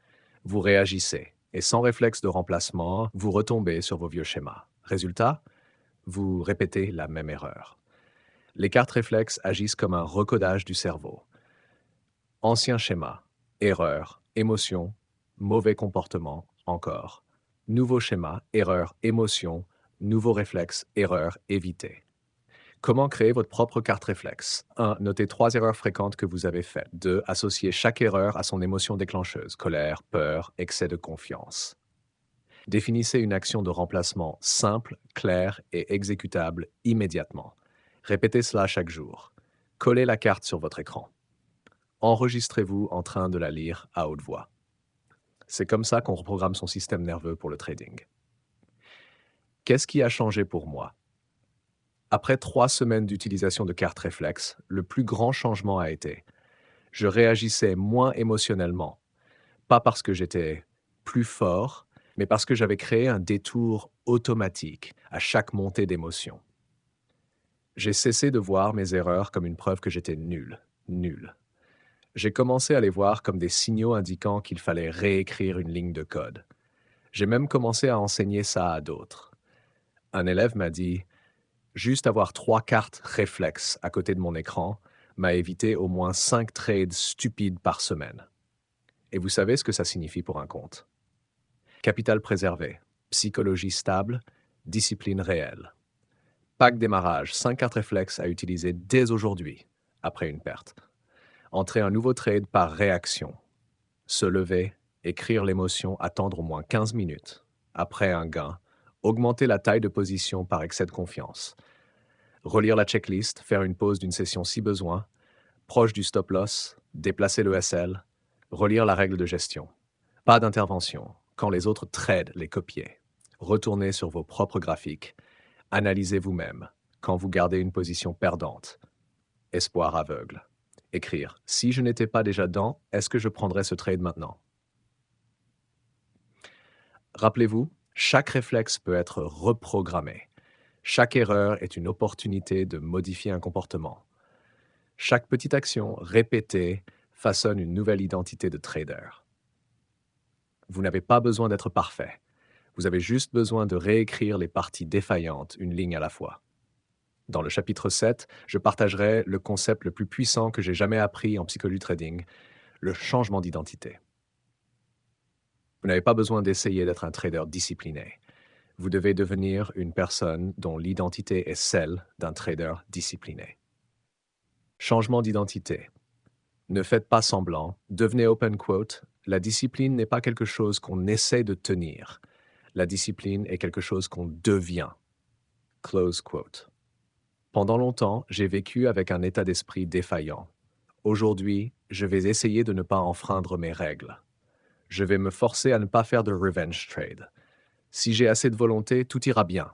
S1: Vous réagissez, et sans réflexe de remplacement, vous retombez sur vos vieux schémas. Résultat, vous répétez la même erreur. Les cartes réflexes agissent comme un recodage du cerveau. Ancien schéma, erreur, émotion, mauvais comportement, encore. Nouveau schéma, erreur, émotion, nouveau réflexe, erreur, éviter. Comment créer votre propre carte réflexe? 1. Notez 3 erreurs fréquentes que vous avez faites. 2. Associez chaque erreur à son émotion déclencheuse, colère, peur, excès de confiance. Définissez une action de remplacement simple, claire et exécutable immédiatement. Répétez cela chaque jour. Collez la carte sur votre écran. Enregistrez-vous en train de la lire à haute voix. C'est comme ça qu'on reprogramme son système nerveux pour le trading. Qu'est-ce qui a changé pour moi? Après 3 semaines d'utilisation de cartes réflexes, le plus grand changement a été: je réagissais moins émotionnellement, pas parce que j'étais plus fort, mais parce que j'avais créé un détour automatique à chaque montée d'émotion. J'ai cessé de voir mes erreurs comme une preuve que j'étais nul. J'ai commencé à les voir comme des signaux indiquant qu'il fallait réécrire une ligne de code. J'ai même commencé à enseigner ça à d'autres. Un élève m'a dit: juste avoir 3 cartes réflexes à côté de mon écran m'a évité au moins 5 trades stupides par semaine. Et vous savez ce que ça signifie pour un compte? Capital préservé, psychologie stable, discipline réelle. Pack démarrage, 5 cartes réflexes à utiliser dès aujourd'hui, après une perte. Entrer un nouveau trade par réaction. Se lever, écrire l'émotion, attendre au moins 15 minutes. Après un gain, augmenter la taille de position par excès de confiance. Relire la checklist, faire une pause d'une session si besoin, proche du stop loss, déplacer le SL, relire la règle de gestion. Pas d'intervention, quand les autres tradent, les copier. Retournez sur vos propres graphiques. Analysez vous-même, quand vous gardez une position perdante. Espoir aveugle. Écrire: si je n'étais pas déjà dedans, est-ce que je prendrais ce trade maintenant? Rappelez-vous, chaque réflexe peut être reprogrammé. Chaque erreur est une opportunité de modifier un comportement. Chaque petite action répétée façonne une nouvelle identité de trader. Vous n'avez pas besoin d'être parfait. Vous avez juste besoin de réécrire les parties défaillantes, une ligne à la fois. Dans le chapitre 7, je partagerai le concept le plus puissant que j'ai jamais appris en psychologie trading, le changement d'identité. Vous n'avez pas besoin d'essayer d'être un trader discipliné. Vous devez devenir une personne dont l'identité est celle d'un trader discipliné. Changement d'identité. Ne faites pas semblant, devenez open quote. La discipline n'est pas quelque chose qu'on essaie de tenir. La discipline est quelque chose qu'on devient. Close quote. Pendant longtemps, j'ai vécu avec un état d'esprit défaillant. Aujourd'hui, je vais essayer de ne pas enfreindre mes règles. Je vais me forcer à ne pas faire de revenge trade. Si j'ai assez de volonté, tout ira bien.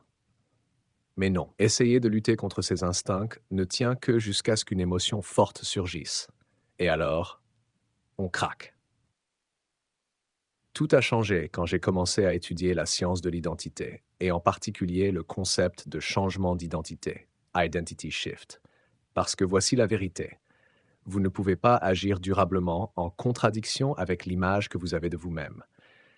S1: Mais non, essayer de lutter contre ces instincts ne tient que jusqu'à ce qu'une émotion forte surgisse. Et alors, on craque. Tout a changé quand j'ai commencé à étudier la science de l'identité, et en particulier le concept de changement d'identité, identity shift. Parce que voici la vérité. Vous ne pouvez pas agir durablement en contradiction avec l'image que vous avez de vous-même.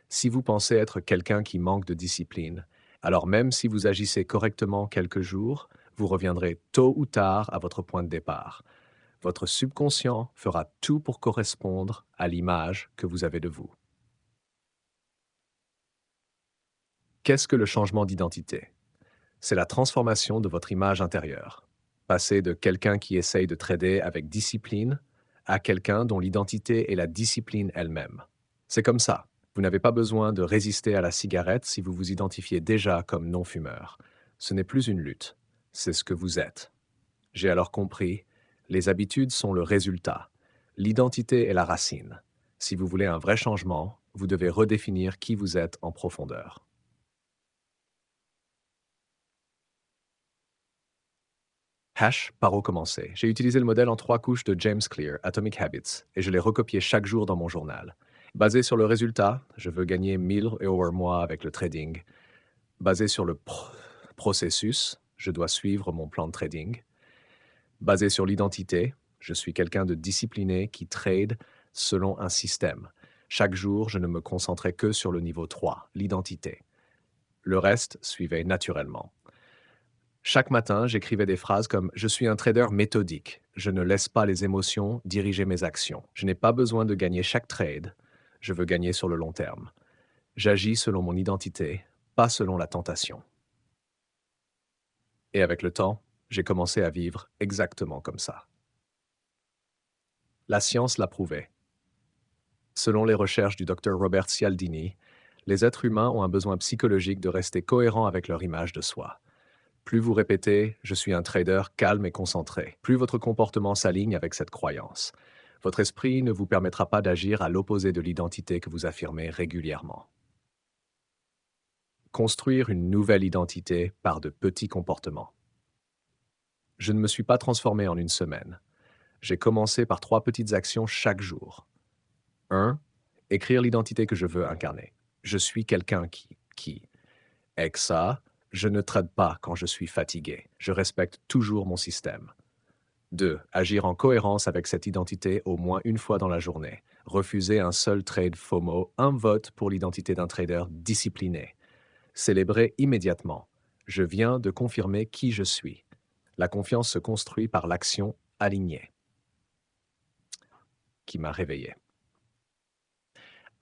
S1: Si vous pensez être quelqu'un qui manque de discipline, alors même si vous agissez correctement quelques jours, vous reviendrez tôt ou tard à votre point de départ. Votre subconscient fera tout pour correspondre à l'image que vous avez de vous. Qu'est-ce que le changement d'identité? C'est la transformation de votre image intérieure. Passer de quelqu'un qui essaye de trader avec discipline à quelqu'un dont l'identité est la discipline elle-même. C'est comme ça. Vous n'avez pas besoin de résister à la cigarette si vous vous identifiez déjà comme non-fumeur. Ce n'est plus une lutte. C'est ce que vous êtes. J'ai alors compris, les habitudes sont le résultat. L'identité est la racine. Si vous voulez un vrai changement, vous devez redéfinir qui vous êtes en profondeur. Hash par où commencer. J'ai utilisé le modèle en 3 couches de James Clear, Atomic Habits, et je l'ai recopié chaque jour dans mon journal. Basé sur le résultat, je veux gagner 1000 € mois avec le trading. Basé sur le processus, je dois suivre mon plan de trading. Basé sur l'identité, je suis quelqu'un de discipliné qui trade selon un système. Chaque jour, je ne me concentrais que sur le niveau 3, l'identité. Le reste suivait naturellement. Chaque matin, j'écrivais des phrases comme « Je suis un trader méthodique. Je ne laisse pas les émotions diriger mes actions. Je n'ai pas besoin de gagner chaque trade. Je veux gagner sur le long terme. J'agis selon mon identité, pas selon la tentation. » Et avec le temps, j'ai commencé à vivre exactement comme ça. La science l'a prouvé. Selon les recherches du docteur Robert Cialdini, les êtres humains ont un besoin psychologique de rester cohérents avec leur image de soi. Plus vous répétez « je suis un trader calme et concentré », plus votre comportement s'aligne avec cette croyance. Votre esprit ne vous permettra pas d'agir à l'opposé de l'identité que vous affirmez régulièrement. Construire une nouvelle identité par de petits comportements. Je ne me suis pas transformé en une semaine. J'ai commencé par 3 petites actions chaque jour. 1. Écrire l'identité que je veux incarner. Je suis quelqu'un qui. Avec ça, je ne trade pas quand je suis fatigué. Je respecte toujours mon système. 2. Agir en cohérence avec cette identité au moins une fois dans la journée. Refuser un seul trade FOMO, un vote pour l'identité d'un trader discipliné. Célébrer immédiatement. Je viens de confirmer qui je suis. La confiance se construit par l'action alignée. Qui m'a réveillé.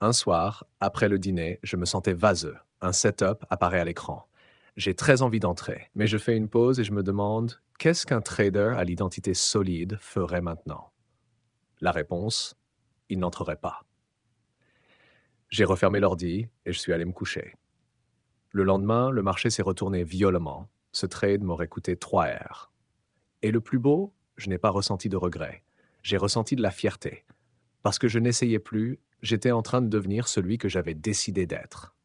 S1: Un soir, après le dîner, je me sentais vaseux. Un setup apparaît à l'écran. J'ai très envie d'entrer, mais je fais une pause et je me demande qu'est-ce qu'un trader à l'identité solide ferait maintenant? La réponse, il n'entrerait pas. J'ai refermé l'ordi et je suis allé me coucher. Le lendemain, le marché s'est retourné violemment. Ce trade m'aurait coûté 3 R. Et le plus beau, je n'ai pas ressenti de regret. J'ai ressenti de la fierté. Parce que je n'essayais plus, j'étais en train de devenir celui que j'avais décidé d'être.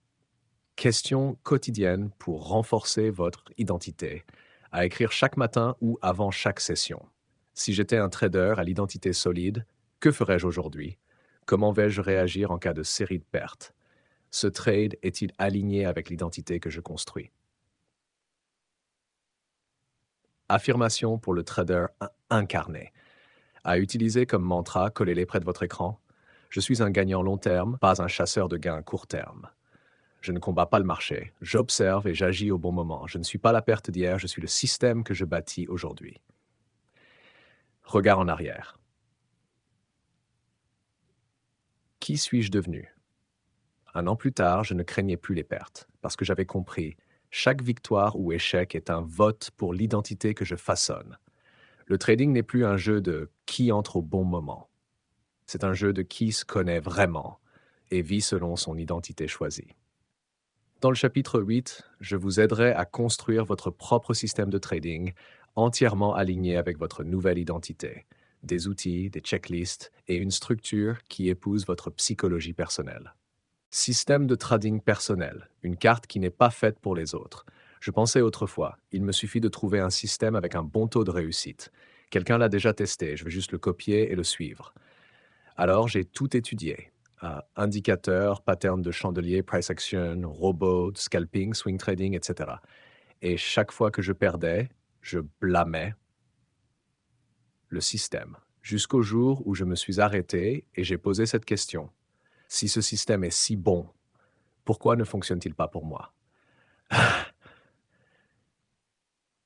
S1: Question quotidienne pour renforcer votre identité, à écrire chaque matin ou avant chaque session. Si j'étais un trader à l'identité solide, que ferais-je aujourd'hui? Comment vais-je réagir en cas de série de pertes? Ce trade est-il aligné avec l'identité que je construis? Affirmation pour le trader incarné. À utiliser comme mantra, collez-les près de votre écran. Je suis un gagnant long terme, pas un chasseur de gains court terme. Je ne combats pas le marché, j'observe et j'agis au bon moment. Je ne suis pas la perte d'hier, je suis le système que je bâtis aujourd'hui. Regard en arrière. Qui suis-je devenu? Un an plus tard, je ne craignais plus les pertes, parce que j'avais compris, chaque victoire ou échec est un vote pour l'identité que je façonne. Le trading n'est plus un jeu de qui entre au bon moment. C'est un jeu de qui se connaît vraiment et vit selon son identité choisie. Dans le chapitre 8, je vous aiderai à construire votre propre système de trading entièrement aligné avec votre nouvelle identité, des outils, des checklists et une structure qui épouse votre psychologie personnelle. Système de trading personnel, une carte qui n'est pas faite pour les autres. Je pensais autrefois, il me suffit de trouver un système avec un bon taux de réussite. Quelqu'un l'a déjà testé, je vais juste le copier et le suivre. Alors j'ai tout étudié. Indicateurs, patterns de chandelier, price action, robots, scalping, swing trading, etc. Et chaque fois que je perdais, je blâmais le système. Jusqu'au jour où je me suis arrêté et j'ai posé cette question. Si ce système est si bon, pourquoi ne fonctionne-t-il pas pour moi?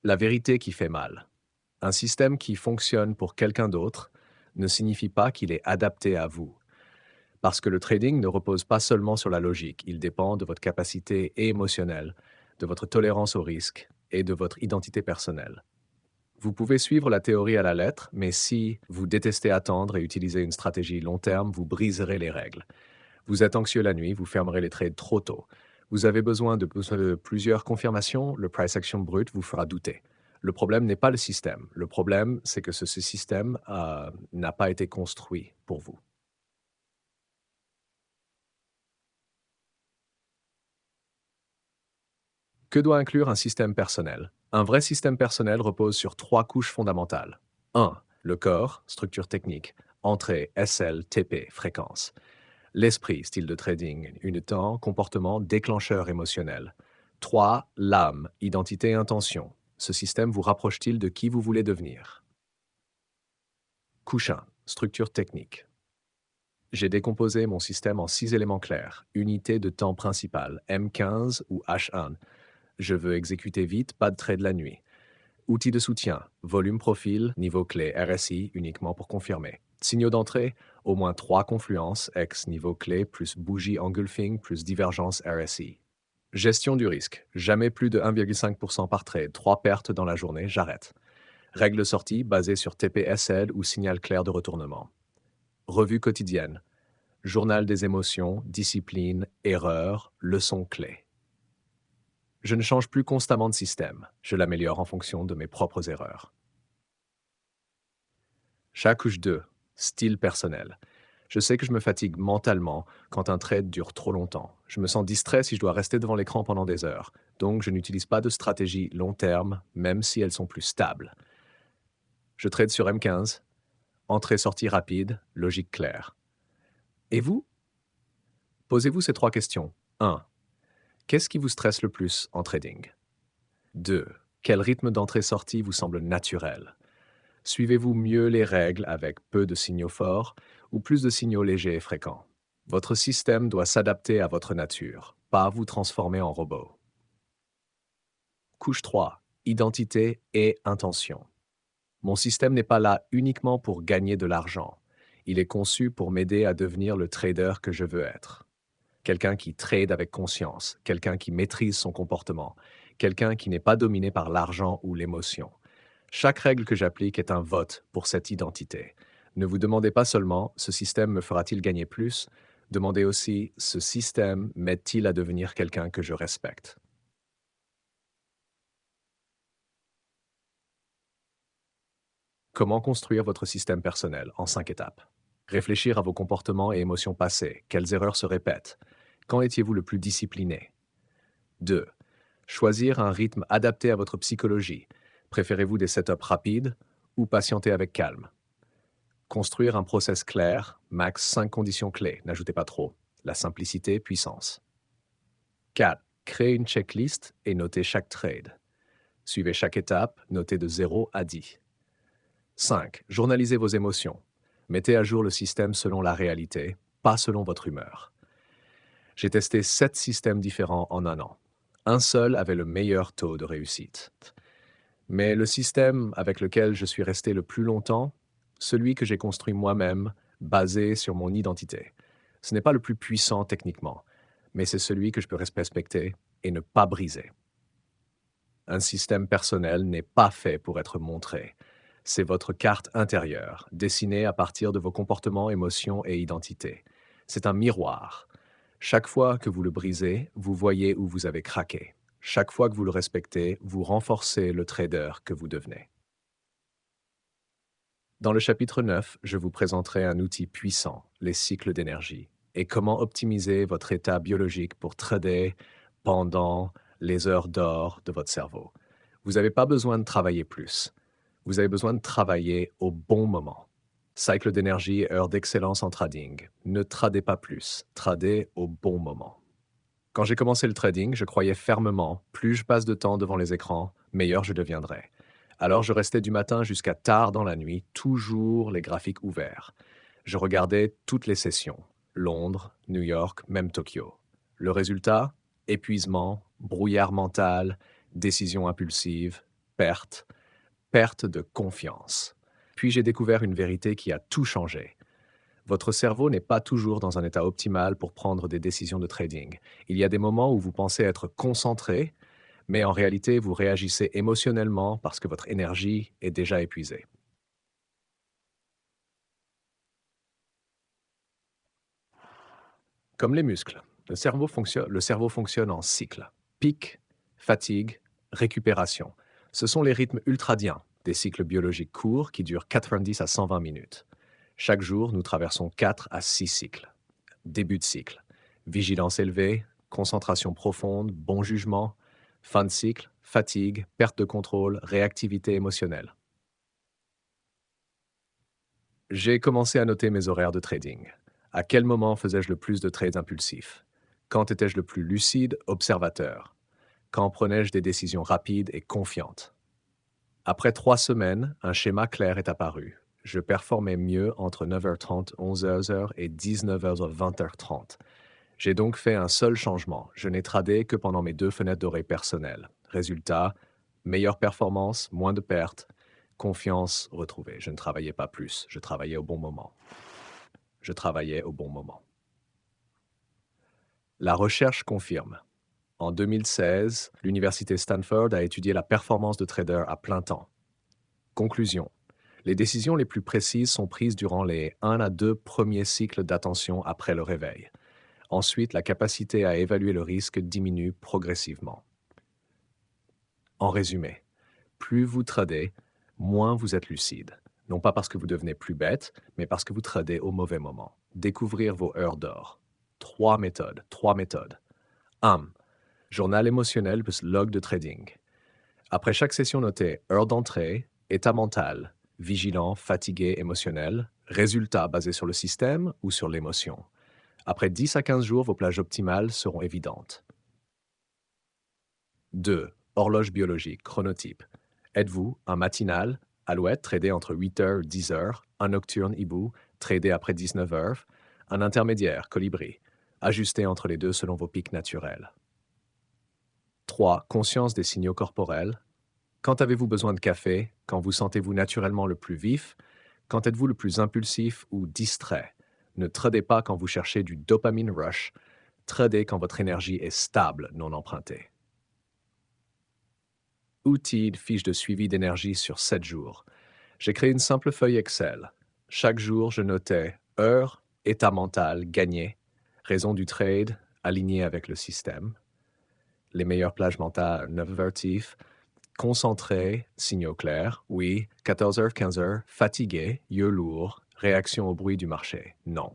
S1: La vérité qui fait mal. Un système qui fonctionne pour quelqu'un d'autre ne signifie pas qu'il est adapté à vous. Parce que le trading ne repose pas seulement sur la logique, il dépend de votre capacité émotionnelle, de votre tolérance au risque et de votre identité personnelle. Vous pouvez suivre la théorie à la lettre, mais si vous détestez attendre et utiliser une stratégie long terme, vous briserez les règles. Vous êtes anxieux la nuit, vous fermerez les trades trop tôt. Vous avez besoin de plusieurs confirmations, le price action brut vous fera douter. Le problème n'est pas le système. Le problème, c'est que ce système n'a pas été construit pour vous. Que doit inclure un système personnel? Un vrai système personnel repose sur trois couches fondamentales. 1. Le corps, structure technique, entrée, SL, TP, fréquence. L'esprit, style de trading, une temps, comportement, déclencheur émotionnel. 3. L'âme, identité et intention. Ce système vous rapproche-t-il de qui vous voulez devenir? Couche 1. Structure technique. J'ai décomposé mon système en 6 éléments clairs. Unité de temps principale, M15 ou H1. Je veux exécuter vite, pas de trade la nuit. Outils de soutien, volume profil, niveau clé, RSI uniquement pour confirmer. Signaux d'entrée, au moins 3 confluences, X niveau clé, plus bougie engulfing, plus divergence RSI. Gestion du risque, jamais plus de 1,5% par trade, 3 pertes dans la journée, j'arrête. Règle sortie basée sur TPSL ou signal clair de retournement. Revue quotidienne, journal des émotions, discipline, erreurs, leçons clés. Je ne change plus constamment de système, je l'améliore en fonction de mes propres erreurs. Chaque couche 2. Style personnel. Je sais que je me fatigue mentalement quand un trade dure trop longtemps. Je me sens distrait si je dois rester devant l'écran pendant des heures. Donc je n'utilise pas de stratégie long terme, même si elles sont plus stables. Je trade sur M15. Entrée-sortie rapide, logique claire. Et vous? Posez-vous ces trois questions. 1. Qu'est-ce qui vous stresse le plus en trading? 2. Quel rythme d'entrée-sortie vous semble naturel? Suivez-vous mieux les règles avec peu de signaux forts ou plus de signaux légers et fréquents? Votre système doit s'adapter à votre nature, pas vous transformer en robot. Couche 3. Identité et intention. Mon système n'est pas là uniquement pour gagner de l'argent. Il est conçu pour m'aider à devenir le trader que je veux être. Quelqu'un qui trade avec conscience, quelqu'un qui maîtrise son comportement, quelqu'un qui n'est pas dominé par l'argent ou l'émotion. Chaque règle que j'applique est un vote pour cette identité. Ne vous demandez pas seulement ce système me fera-t-il gagner plus, demandez aussi ce système m'aide-t-il à devenir quelqu'un que je respecte. Comment construire votre système personnel en 5 étapes? Réfléchir à vos comportements et émotions passées. Quelles erreurs se répètent? Quand étiez-vous le plus discipliné? 2. Choisir un rythme adapté à votre psychologie. Préférez-vous des setups rapides ou patienter avec calme? Construire un process clair, max 5 conditions clés, n'ajoutez pas trop. La simplicité, puissance. 4. Créer une checklist et notez chaque trade. Suivez chaque étape, notez de 0 à 10. 5. Journalisez vos émotions. Mettez à jour le système selon la réalité, pas selon votre humeur. J'ai testé 7 systèmes différents en un an. Un seul avait le meilleur taux de réussite. Mais le système avec lequel je suis resté le plus longtemps, celui que j'ai construit moi-même, basé sur mon identité. Ce n'est pas le plus puissant techniquement, mais c'est celui que je peux respecter et ne pas briser. Un système personnel n'est pas fait pour être montré. C'est votre carte intérieure, dessinée à partir de vos comportements, émotions et identités. C'est un miroir. Chaque fois que vous le brisez, vous voyez où vous avez craqué. Chaque fois que vous le respectez, vous renforcez le trader que vous devenez. Dans le chapitre 9, je vous présenterai un outil puissant, les cycles d'énergie, et comment optimiser votre état biologique pour trader pendant les heures d'or de votre cerveau. Vous n'avez pas besoin de travailler plus. Vous avez besoin de travailler au bon moment. Cycle d'énergie, heure d'excellence en trading. Ne tradez pas plus, tradez au bon moment. Quand j'ai commencé le trading, je croyais fermement, plus je passe de temps devant les écrans, meilleur je deviendrai. Alors je restais du matin jusqu'à tard dans la nuit, toujours les graphiques ouverts. Je regardais toutes les sessions, Londres, New York, même Tokyo. Le résultat? Épuisement, brouillard mental, décision impulsive, perte, perte de confiance. Puis j'ai découvert une vérité qui a tout changé. Votre cerveau n'est pas toujours dans un état optimal pour prendre des décisions de trading. Il y a des moments où vous pensez être concentré, mais en réalité, vous réagissez émotionnellement parce que votre énergie est déjà épuisée. Comme les muscles, le cerveau fonctionne en cycle. Pic, fatigue, récupération. Ce sont les rythmes ultradiens, des cycles biologiques courts qui durent 90 à 120 minutes. Chaque jour, nous traversons 4 à 6 cycles. Début de cycle. Vigilance élevée, concentration profonde, bon jugement. Fin de cycle, fatigue, perte de contrôle, réactivité émotionnelle. J'ai commencé à noter mes horaires de trading. À quel moment faisais-je le plus de trades impulsifs? Quand étais-je le plus lucide, observateur? Quand prenais-je des décisions rapides et confiantes? Après 3 semaines, un schéma clair est apparu. Je performais mieux entre 9h30, 11h et 19h, 20h30. J'ai donc fait un seul changement. Je n'ai tradé que pendant mes 2 fenêtres d'oreille personnelles. Résultat, meilleure performance, moins de pertes, confiance retrouvée. Je ne travaillais pas plus, je travaillais au bon moment. Je travaillais au bon moment. La recherche confirme. En 2016, l'université Stanford a étudié la performance de traders à plein temps. Conclusion. Les décisions les plus précises sont prises durant les 1 à 2 premiers cycles d'attention après le réveil. Ensuite, la capacité à évaluer le risque diminue progressivement. En résumé, plus vous tradez, moins vous êtes lucide. Non pas parce que vous devenez plus bête, mais parce que vous tradez au mauvais moment. Découvrir vos heures d'or. 3 méthodes. 3 méthodes. 1. Journal émotionnel plus log de trading. Après chaque session notée, heure d'entrée, état mental, vigilant, fatigué, émotionnel, résultat basé sur le système ou sur l'émotion. Après 10 à 15 jours, vos plages optimales seront évidentes. 2. Horloge biologique, chronotype. Êtes-vous un matinal, alouette, tradé entre 8h et 10h, un nocturne, hibou, tradé après 19h, un intermédiaire, colibri, ajusté entre les deux selon vos pics naturels. 3. Conscience des signaux corporels. Quand avez-vous besoin de café? Quand vous sentez-vous naturellement le plus vif? Quand êtes-vous le plus impulsif ou distrait? Ne tradez pas quand vous cherchez du dopamine rush. Tradez quand votre énergie est stable, non empruntée. Outils de fiche de suivi d'énergie sur 7 jours. J'ai créé une simple feuille Excel. Chaque jour, je notais heure, état mental, gagné, raison du trade, aligné avec le système, les meilleures plages mentales non avertives, concentré, signaux clairs, oui, 14h, 15h, fatigué, yeux lourds, réaction au bruit du marché, non.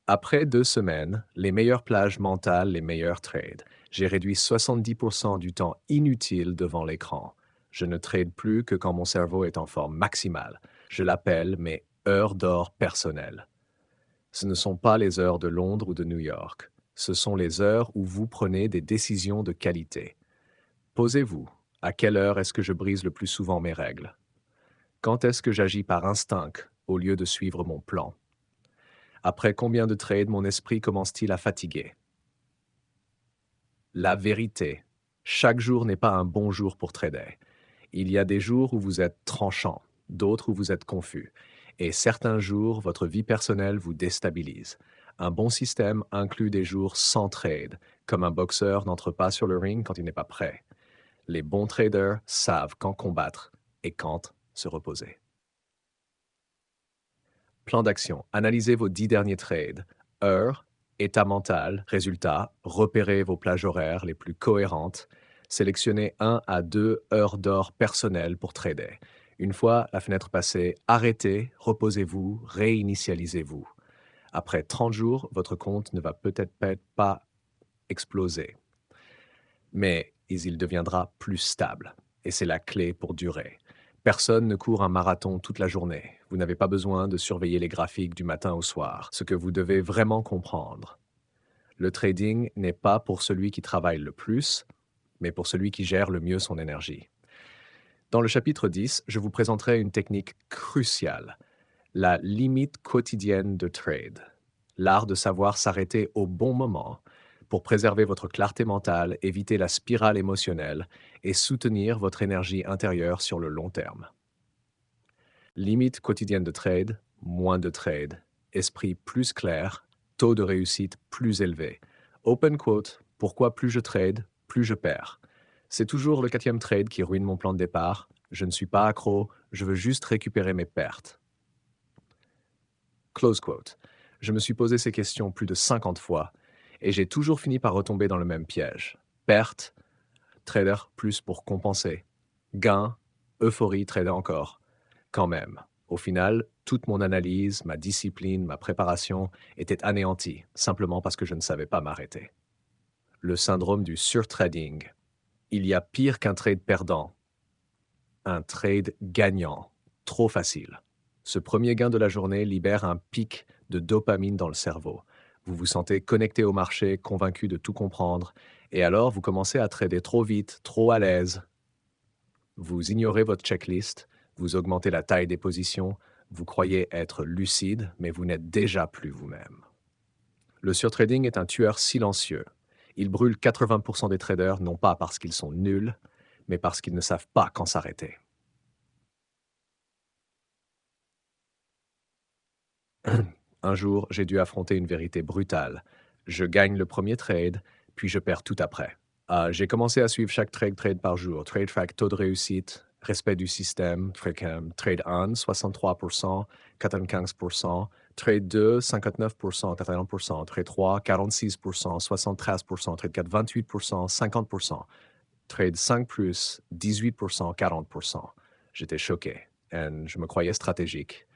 S1: Après 2 semaines, les meilleures plages mentales, les meilleurs trades. J'ai réduit 70% du temps inutile devant l'écran. Je ne trade plus que quand mon cerveau est en forme maximale. Je l'appelle mes heures d'or personnelles. Ce ne sont pas les heures de Londres ou de New York. Ce sont les heures où vous prenez des décisions de qualité. Posez-vous, à quelle heure est-ce que je brise le plus souvent mes règles? Quand est-ce que j'agis par instinct au lieu de suivre mon plan? Après combien de trades mon esprit commence-t-il à fatiguer? La vérité. Chaque jour n'est pas un bon jour pour trader. Il y a des jours où vous êtes tranchant, d'autres où vous êtes confus. Et certains jours, votre vie personnelle vous déstabilise. Un bon système inclut des jours sans trade, comme un boxeur n'entre pas sur le ring quand il n'est pas prêt. Les bons traders savent quand combattre et quand se reposer. Plan d'action. Analysez vos 10 derniers trades. Heure, état mental, résultat. Repérez vos plages horaires les plus cohérentes. Sélectionnez 1 à 2 heures d'or personnelles pour trader. Une fois la fenêtre passée, arrêtez, reposez-vous, réinitialisez-vous. Après 30 jours, votre compte ne va peut-être pas exploser, mais il deviendra plus stable. Et c'est la clé pour durer. Personne ne court un marathon toute la journée. Vous n'avez pas besoin de surveiller les graphiques du matin au soir. Ce que vous devez vraiment comprendre, le trading n'est pas pour celui qui travaille le plus, mais pour celui qui gère le mieux son énergie. Dans le chapitre 10, je vous présenterai une technique cruciale, la limite quotidienne de trade, l'art de savoir s'arrêter au bon moment pour préserver votre clarté mentale, éviter la spirale émotionnelle et soutenir votre énergie intérieure sur le long terme. Limite quotidienne de trade, moins de trade, esprit plus clair, taux de réussite plus élevé. Open quote, pourquoi plus je trade, plus je perds. C'est toujours le 4e trade qui ruine mon plan de départ. Je ne suis pas accro, je veux juste récupérer mes pertes. Close quote. Je me suis posé ces questions plus de 50 fois et j'ai toujours fini par retomber dans le même piège. Perte, trader plus pour compenser. Gain, euphorie, trader encore. Quand même. Au final, toute mon analyse, ma discipline, ma préparation étaient anéanties, simplement parce que je ne savais pas m'arrêter. Le syndrome du surtrading. Il y a pire qu'un trade perdant. Un trade gagnant. Trop facile. Ce premier gain de la journée libère un pic de dopamine dans le cerveau. Vous vous sentez connecté au marché, convaincu de tout comprendre, et alors vous commencez à trader trop vite, trop à l'aise. Vous ignorez votre checklist, vous augmentez la taille des positions, vous croyez être lucide, mais vous n'êtes déjà plus vous-même. Le surtrading est un tueur silencieux. Il brûle 80% des traders, non pas parce qu'ils sont nuls, mais parce qu'ils ne savent pas quand s'arrêter. Un jour, j'ai dû affronter une vérité brutale. Je gagne le premier trade, puis je perds tout après. J'ai commencé à suivre chaque trade par jour. Trade track, taux de réussite, respect du système. Trade 1, 63%, 95%. Trade 2, 59%, 81%. Trade 3, 46%, 73%. Trade 4, 28%, 50%. Trade 5 plus, 18%, 40%. J'étais choqué et je me croyais stratégique.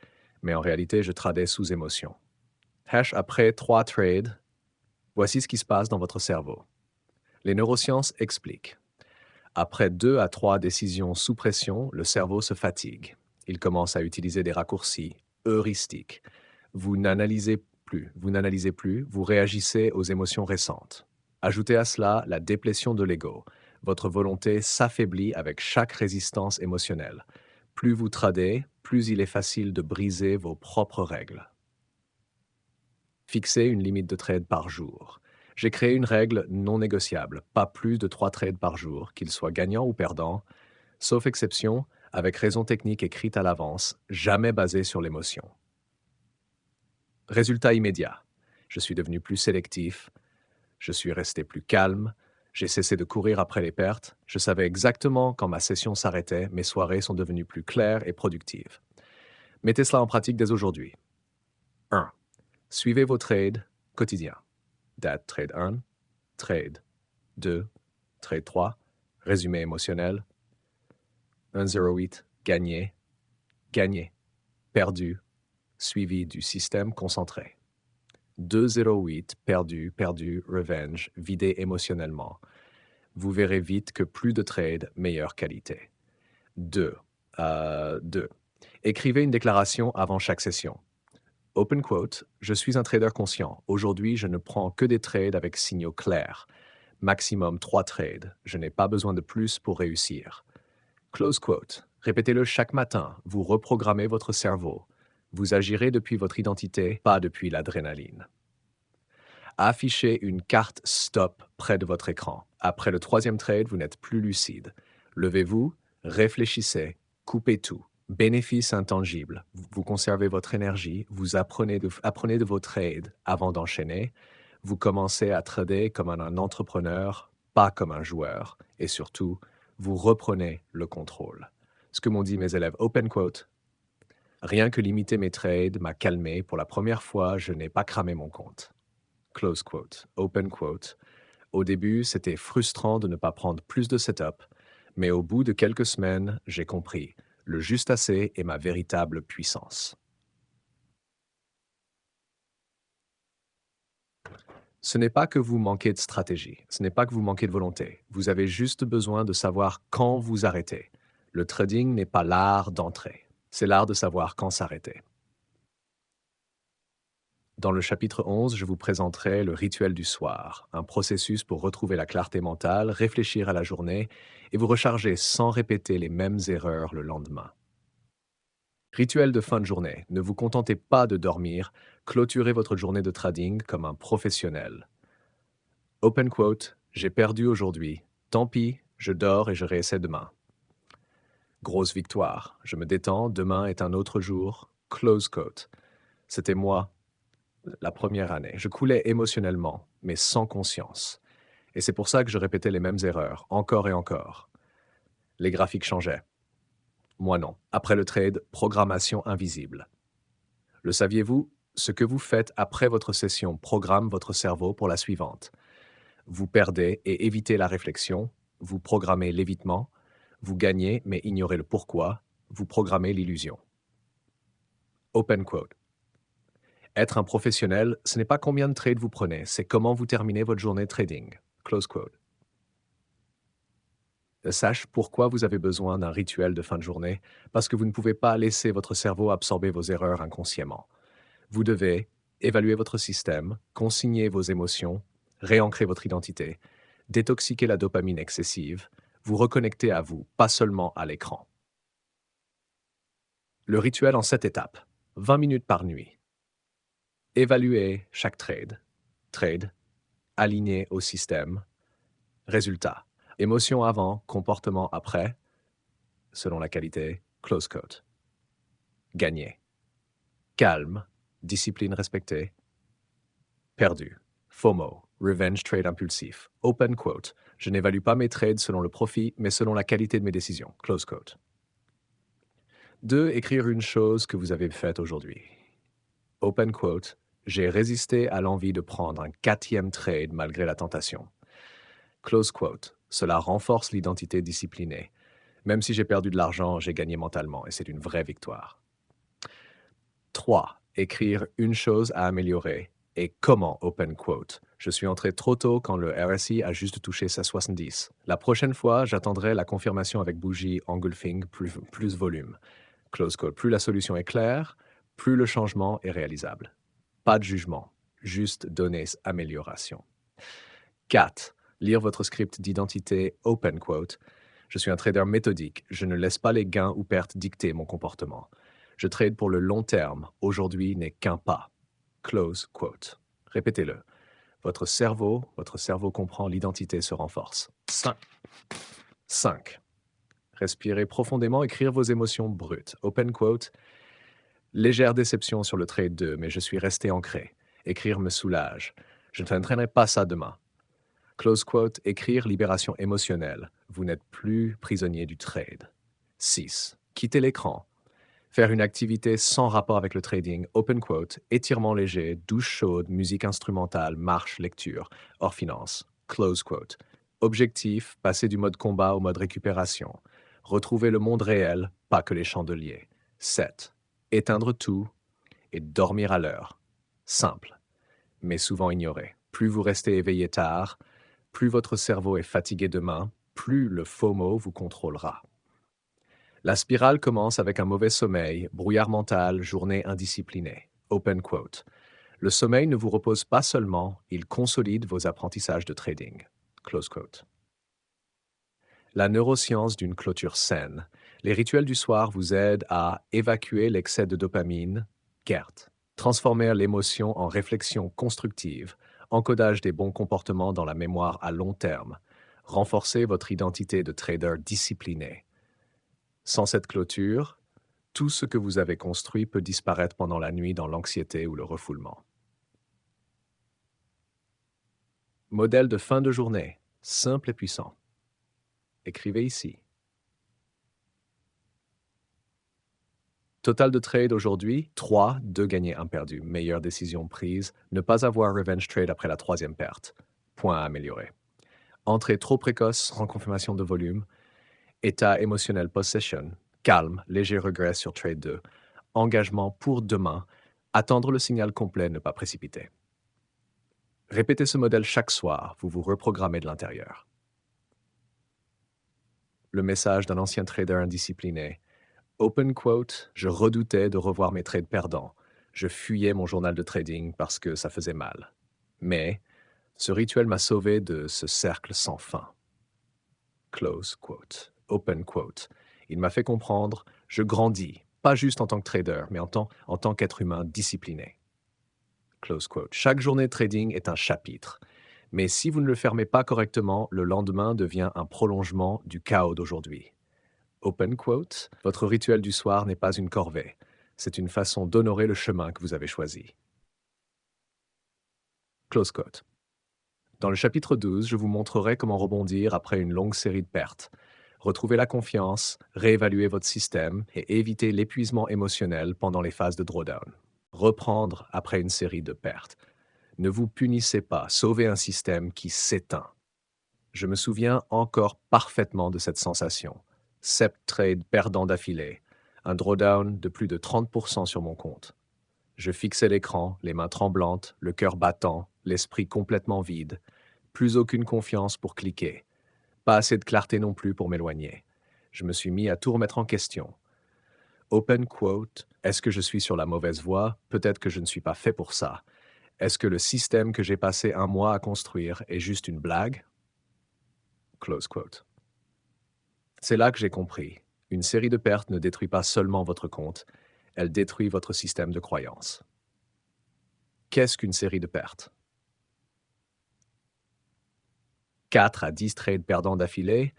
S1: Mais en réalité, je tradais sous émotion. Après 3 trades, voici ce qui se passe dans votre cerveau. Les neurosciences expliquent. Après 2 à 3 décisions sous pression, le cerveau se fatigue. Il commence à utiliser des raccourcis, heuristiques. Vous n'analysez plus, vous réagissez aux émotions récentes. Ajoutez à cela la déplétion de l'ego. Votre volonté s'affaiblit avec chaque résistance émotionnelle. Plus vous tradez, plus il est facile de briser vos propres règles. Fixez une limite de trades par jour. J'ai créé une règle non négociable, pas plus de 3 trades par jour, qu'ils soient gagnants ou perdants, sauf exception, avec raison technique écrite à l'avance, jamais basée sur l'émotion. Résultat immédiat. Je suis devenu plus sélectif, je suis resté plus calme, j'ai cessé de courir après les pertes, je savais exactement quand ma session s'arrêtait, mes soirées sont devenues plus claires et productives. Mettez cela en pratique dès aujourd'hui. 1. Suivez vos trades quotidiens. Date trade 1, trade 2, trade 3, résumé émotionnel. 108, gagné, gagné, perdu, suivi du système concentré. 208, perdu, perdu, revenge, vidé émotionnellement. Vous verrez vite que plus de trades, meilleure qualité. 2. Écrivez une déclaration avant chaque session. Open quote, je suis un trader conscient. Aujourd'hui, je ne prends que des trades avec signaux clairs. Maximum 3 trades. Je n'ai pas besoin de plus pour réussir. Close quote, répétez-le chaque matin. Vous reprogrammez votre cerveau. Vous agirez depuis votre identité, pas depuis l'adrénaline. Affichez une carte stop près de votre écran. Après le 3e trade, vous n'êtes plus lucide. Levez-vous, réfléchissez, coupez tout. Bénéfice intangible. Vous conservez votre énergie, vous apprenez de vos trades avant d'enchaîner. Vous commencez à trader comme un entrepreneur, pas comme un joueur. Et surtout, vous reprenez le contrôle. Ce que m'ont dit mes élèves, open quote, rien que limiter mes trades m'a calmé. Pour la première fois, je n'ai pas cramé mon compte. Close quote, open quote. Au début, c'était frustrant de ne pas prendre plus de setup, mais au bout de quelques semaines, j'ai compris. Le juste assez est ma véritable puissance. Ce n'est pas que vous manquez de stratégie, ce n'est pas que vous manquez de volonté. Vous avez juste besoin de savoir quand vous arrêtez. Le trading n'est pas l'art d'entrer, c'est l'art de savoir quand s'arrêter. Dans le chapitre 11, je vous présenterai le rituel du soir, un processus pour retrouver la clarté mentale, réfléchir à la journée et vous recharger sans répéter les mêmes erreurs le lendemain. Rituel de fin de journée. Ne vous contentez pas de dormir, clôturez votre journée de trading comme un professionnel. Open quote, j'ai perdu aujourd'hui. Tant pis, je dors et je réessaie demain. Grosse victoire. Je me détends, demain est un autre jour. Close quote. C'était moi, la première année. Je coulais émotionnellement, mais sans conscience. Et c'est pour ça que je répétais les mêmes erreurs, encore et encore. Les graphiques changeaient. Moi non. Après le trade, programmation invisible. Le saviez-vous? Ce que vous faites après votre session programme votre cerveau pour la suivante. Vous perdez et évitez la réflexion, vous programmez l'évitement, vous gagnez mais ignorez le pourquoi, vous programmez l'illusion. Open quote. Être un professionnel, ce n'est pas combien de trades vous prenez, c'est comment vous terminez votre journée de trading. Close quote. Sache pourquoi vous avez besoin d'un rituel de fin de journée, parce que vous ne pouvez pas laisser votre cerveau absorber vos erreurs inconsciemment. Vous devez évaluer votre système, consigner vos émotions, réancrer votre identité, détoxiquer la dopamine excessive, vous reconnecter à vous, pas seulement à l'écran. Le rituel en 7 étapes, 20 minutes par nuit. Évaluer chaque trade, aligné au système, résultat, émotion avant, comportement après, selon la qualité, close quote. Gagner, calme, discipline respectée, perdu. FOMO, Revenge Trade Impulsif. Open quote. Je n'évalue pas mes trades selon le profit, mais selon la qualité de mes décisions. Close quote. 2. Écrire une chose que vous avez faite aujourd'hui. Open quote. J'ai résisté à l'envie de prendre un 4e trade malgré la tentation. Close quote. Cela renforce l'identité disciplinée. Même si j'ai perdu de l'argent, j'ai gagné mentalement et c'est une vraie victoire. 3. Écrire une chose à améliorer. Et comment, open quote. Je suis entré trop tôt quand le RSI a juste touché sa 70. La prochaine fois, j'attendrai la confirmation avec bougie engulfing plus volume. Close quote. Plus la solution est claire, plus le changement est réalisable. Pas de jugement, juste données amélioration. 4. Lire votre script d'identité, open quote. Je suis un trader méthodique, je ne laisse pas les gains ou pertes dicter mon comportement. Je trade pour le long terme, aujourd'hui n'est qu'un pas. Close quote. Répétez-le. Votre cerveau comprend, l'identité se renforce. 5. Respirez profondément, écrire vos émotions brutes. Open quote. Légère déception sur le trade 2, mais je suis resté ancré. Écrire me soulage. Je ne t'entraînerai pas ça demain. Close quote. Écrire libération émotionnelle. Vous n'êtes plus prisonnier du trade. 6. Quittez l'écran. Faire une activité sans rapport avec le trading, open quote, étirement léger, douche chaude, musique instrumentale, marche, lecture, hors finance, close quote. Objectif, passer du mode combat au mode récupération. Retrouver le monde réel, pas que les chandeliers. 7. Éteindre tout et dormir à l'heure. Simple, mais souvent ignoré. Plus vous restez éveillé tard, plus votre cerveau est fatigué demain, plus le FOMO vous contrôlera. La spirale commence avec un mauvais sommeil, brouillard mental, journée indisciplinée. Open quote. Le sommeil ne vous repose pas seulement, il consolide vos apprentissages de trading. Close quote. La neuroscience d'une clôture saine. Les rituels du soir vous aident à évacuer l'excès de dopamine, GERT, transformer l'émotion en réflexion constructive, encodage des bons comportements dans la mémoire à long terme, renforcer votre identité de trader discipliné. Sans cette clôture, tout ce que vous avez construit peut disparaître pendant la nuit dans l'anxiété ou le refoulement. Modèle de fin de journée, simple et puissant. Écrivez ici. Total de trade aujourd'hui, 3, 2 gagnés, 1 perdu. Meilleure décision prise, ne pas avoir revenge trade après la 3e perte. Point à améliorer. Entrée trop précoce, sans confirmation de volume. État émotionnel post-session, calme, léger regret sur trade 2. Engagement pour demain, attendre le signal complet, ne pas précipiter. Répétez ce modèle chaque soir, vous vous reprogrammez de l'intérieur. Le message d'un ancien trader indiscipliné. Open quote, je redoutais de revoir mes trades perdants. Je fuyais mon journal de trading parce que ça faisait mal. Mais ce rituel m'a sauvé de ce cercle sans fin. Close quote. Open quote. Il m'a fait comprendre, je grandis, pas juste en tant que trader, mais en tant qu'être humain discipliné. Close quote. Chaque journée de trading est un chapitre. Mais si vous ne le fermez pas correctement, le lendemain devient un prolongement du chaos d'aujourd'hui. Open quote. Votre rituel du soir n'est pas une corvée. C'est une façon d'honorer le chemin que vous avez choisi. Close quote. Dans le chapitre 12, je vous montrerai comment rebondir après une longue série de pertes. Retrouver la confiance, réévaluer votre système et éviter l'épuisement émotionnel pendant les phases de drawdown. Reprendre après une série de pertes. Ne vous punissez pas, sauvez un système qui s'éteint. Je me souviens encore parfaitement de cette sensation. 7 trades perdants d'affilée, un drawdown de plus de 30% sur mon compte. Je fixais l'écran, les mains tremblantes, le cœur battant, l'esprit complètement vide. Plus aucune confiance pour cliquer. Pas assez de clarté non plus pour m'éloigner. Je me suis mis à tout remettre en question. Open quote, est-ce que je suis sur la mauvaise voie? Peut-être que je ne suis pas fait pour ça. Est-ce que le système que j'ai passé un mois à construire est juste une blague? Close quote. C'est là que j'ai compris. Une série de pertes ne détruit pas seulement votre compte, elle détruit votre système de croyance. Qu'est-ce qu'une série de pertes? 4 à 10 trades perdants d'affilée,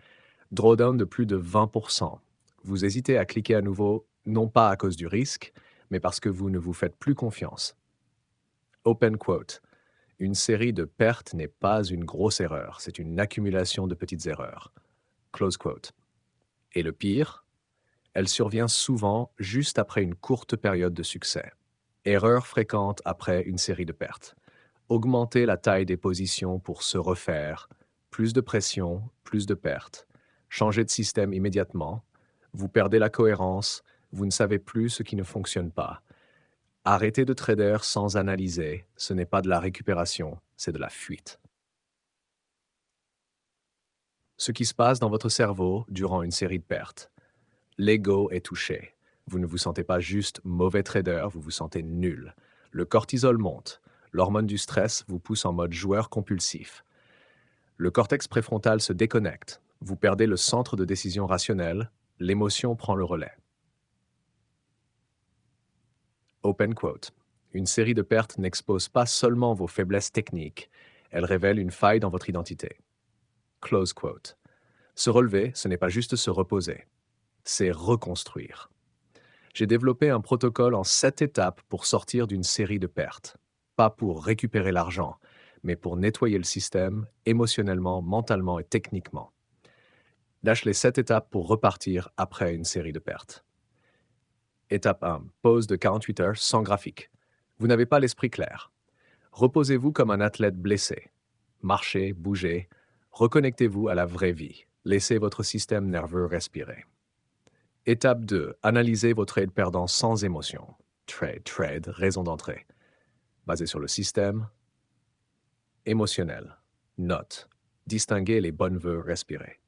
S1: drawdown de plus de 20%. Vous hésitez à cliquer à nouveau, non pas à cause du risque, mais parce que vous ne vous faites plus confiance. Open quote. Une série de pertes n'est pas une grosse erreur, c'est une accumulation de petites erreurs. Close quote. Et le pire, elle survient souvent juste après une courte période de succès. Erreur fréquente après une série de pertes. Augmenter la taille des positions pour se refaire, plus de pression, plus de pertes. Changer de système immédiatement, vous perdez la cohérence, vous ne savez plus ce qui ne fonctionne pas. Arrêter de trader sans analyser, ce n'est pas de la récupération, c'est de la fuite. Ce qui se passe dans votre cerveau durant une série de pertes. L'ego est touché. Vous ne vous sentez pas juste mauvais trader, vous vous sentez nul. Le cortisol monte. L'hormone du stress vous pousse en mode joueur compulsif. Le cortex préfrontal se déconnecte. Vous perdez le centre de décision rationnel. L'émotion prend le relais. Open quote. Une série de pertes n'expose pas seulement vos faiblesses techniques, elle révèle une faille dans votre identité. Close quote. Se relever, ce n'est pas juste se reposer, c'est reconstruire. J'ai développé un protocole en 7 étapes pour sortir d'une série de pertes. Pas pour récupérer l'argent, mais pour nettoyer le système émotionnellement, mentalement et techniquement. Lâche les 7 étapes pour repartir après une série de pertes. Étape 1. Pause de 48 heures sans graphique. Vous n'avez pas l'esprit clair. Reposez-vous comme un athlète blessé. Marchez, bougez, reconnectez-vous à la vraie vie. Laissez votre système nerveux respirer. Étape 2. Analysez vos trades perdants sans émotion. Trade, raison d'entrée. Basé sur le système. Émotionnel. Note. Distinguez les bonnes vœux, respirez.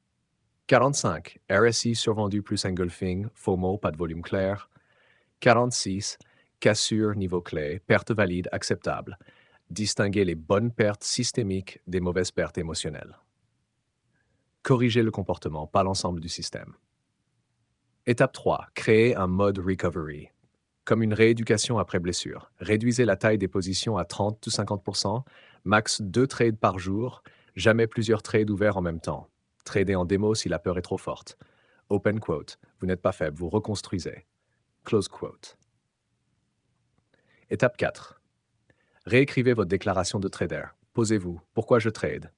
S1: 45. RSI survendu plus engulfing, FOMO, pas de volume clair. 46. Cassure niveau clé, perte valide acceptable. Distinguez les bonnes pertes systémiques des mauvaises pertes émotionnelles. Corrigez le comportement, pas l'ensemble du système. Étape 3. Créer un mode recovery. Comme une rééducation après blessure. Réduisez la taille des positions à 30 ou 50%, max 2 trades par jour, jamais plusieurs trades ouverts en même temps. Tradez en démo si la peur est trop forte. Open quote. Vous n'êtes pas faible, vous reconstruisez. Close quote. Étape 4. Réécrivez votre déclaration de trader. Posez-vous. Pourquoi je trade?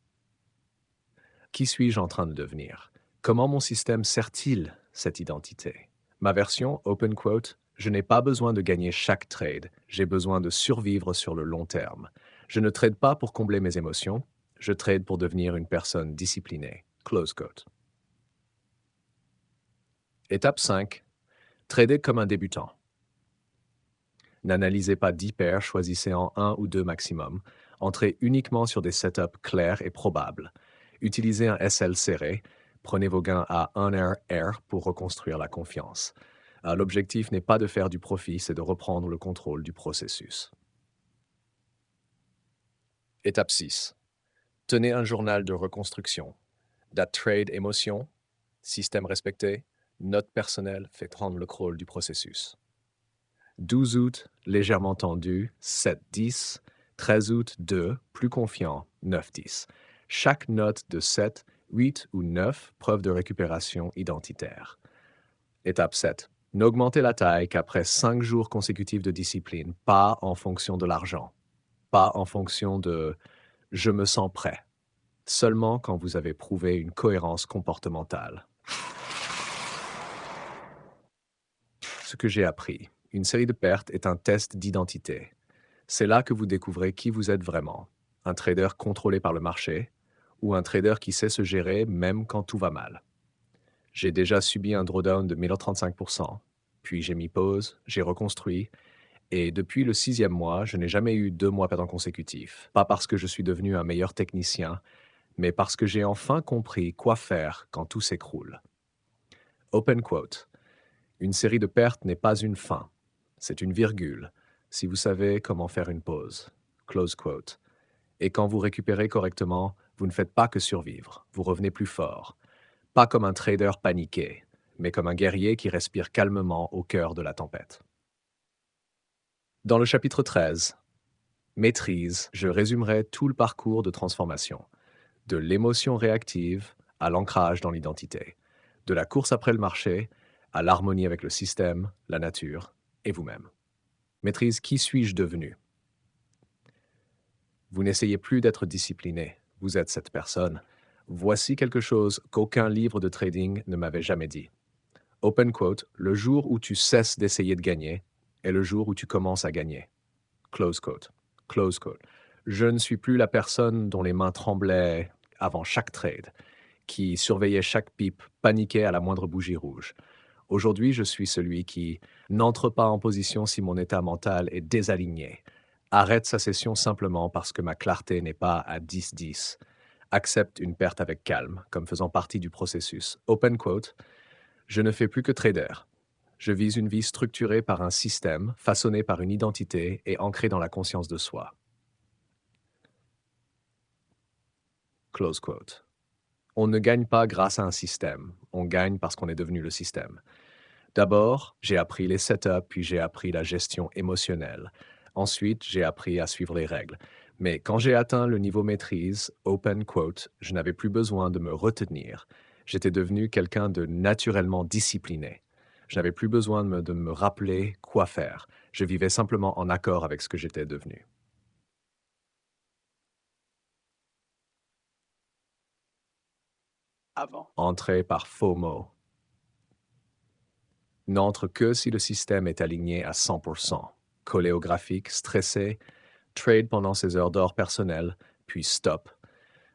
S1: Qui suis-je en train de devenir? Comment mon système sert-il cette identité? Ma version, open quote, je n'ai pas besoin de gagner chaque trade, j'ai besoin de survivre sur le long terme. Je ne trade pas pour combler mes émotions, je trade pour devenir une personne disciplinée. Close quote. Étape 5. Tradez comme un débutant. N'analysez pas 10 paires, choisissez en 1 ou 2 maximum. Entrez uniquement sur des setups clairs et probables. Utilisez un SL serré. Prenez vos gains à 1R pour reconstruire la confiance. L'objectif n'est pas de faire du profit, c'est de reprendre le contrôle du processus. Étape 6. Tenez un journal de reconstruction. Date trade émotion, système respecté, note personnelle fait prendre le contrôle du processus. 12 août, légèrement tendu, 7-10. 13 août, 2, plus confiant, 9-10. Chaque note de 7, 8 ou 9, preuve de récupération identitaire. Étape 7. N'augmentez la taille qu'après 5 jours consécutifs de discipline, pas en fonction de l'argent, pas en fonction de « je me sens prêt », seulement quand vous avez prouvé une cohérence comportementale. Ce que j'ai appris. Une série de pertes est un test d'identité. C'est là que vous découvrez qui vous êtes vraiment. Un trader contrôlé par le marché ou un trader qui sait se gérer même quand tout va mal. J'ai déjà subi un drawdown de 1035%, puis j'ai mis pause, j'ai reconstruit, et depuis le 6e mois, je n'ai jamais eu 2 mois perdants consécutifs. Pas parce que je suis devenu un meilleur technicien, mais parce que j'ai enfin compris quoi faire quand tout s'écroule. Open quote. Une série de pertes n'est pas une fin, c'est une virgule, si vous savez comment faire une pause. Close quote. Et quand vous récupérez correctement, vous ne faites pas que survivre, vous revenez plus fort. Pas comme un trader paniqué, mais comme un guerrier qui respire calmement au cœur de la tempête. Dans le chapitre 13, Maîtrise, je résumerai tout le parcours de transformation, de l'émotion réactive à l'ancrage dans l'identité, de la course après le marché à l'harmonie avec le système, la nature et vous-même. Maîtrise, qui suis-je devenu? Vous n'essayez plus d'être discipliné, vous êtes cette personne. Voici quelque chose qu'aucun livre de trading ne m'avait jamais dit. Open quote, le jour où tu cesses d'essayer de gagner est le jour où tu commences à gagner. Close quote. Close quote. Je ne suis plus la personne dont les mains tremblaient avant chaque trade, qui surveillait chaque pipe, paniquait à la moindre bougie rouge. Aujourd'hui, je suis celui qui n'entre pas en position si mon état mental est désaligné. Arrête sa session simplement parce que ma clarté n'est pas à 10-10. Accepte une perte avec calme, comme faisant partie du processus. Open quote. Je ne fais plus que trader. Je vise une vie structurée par un système, façonné par une identité et ancrée dans la conscience de soi. Close quote. On ne gagne pas grâce à un système, on gagne parce qu'on est devenu le système. D'abord, j'ai appris les setups, puis j'ai appris la gestion émotionnelle. Ensuite, j'ai appris à suivre les règles. Mais quand j'ai atteint le niveau maîtrise, open quote, je n'avais plus besoin de me retenir. J'étais devenu quelqu'un de naturellement discipliné. Je n'avais plus besoin de me rappeler quoi faire. Je vivais simplement en accord avec ce que j'étais devenu. Entrer par FOMO. N'entre que si le système est aligné à 100%. Choléographique, stressé, trade pendant ses heures d'or personnelles, puis stop.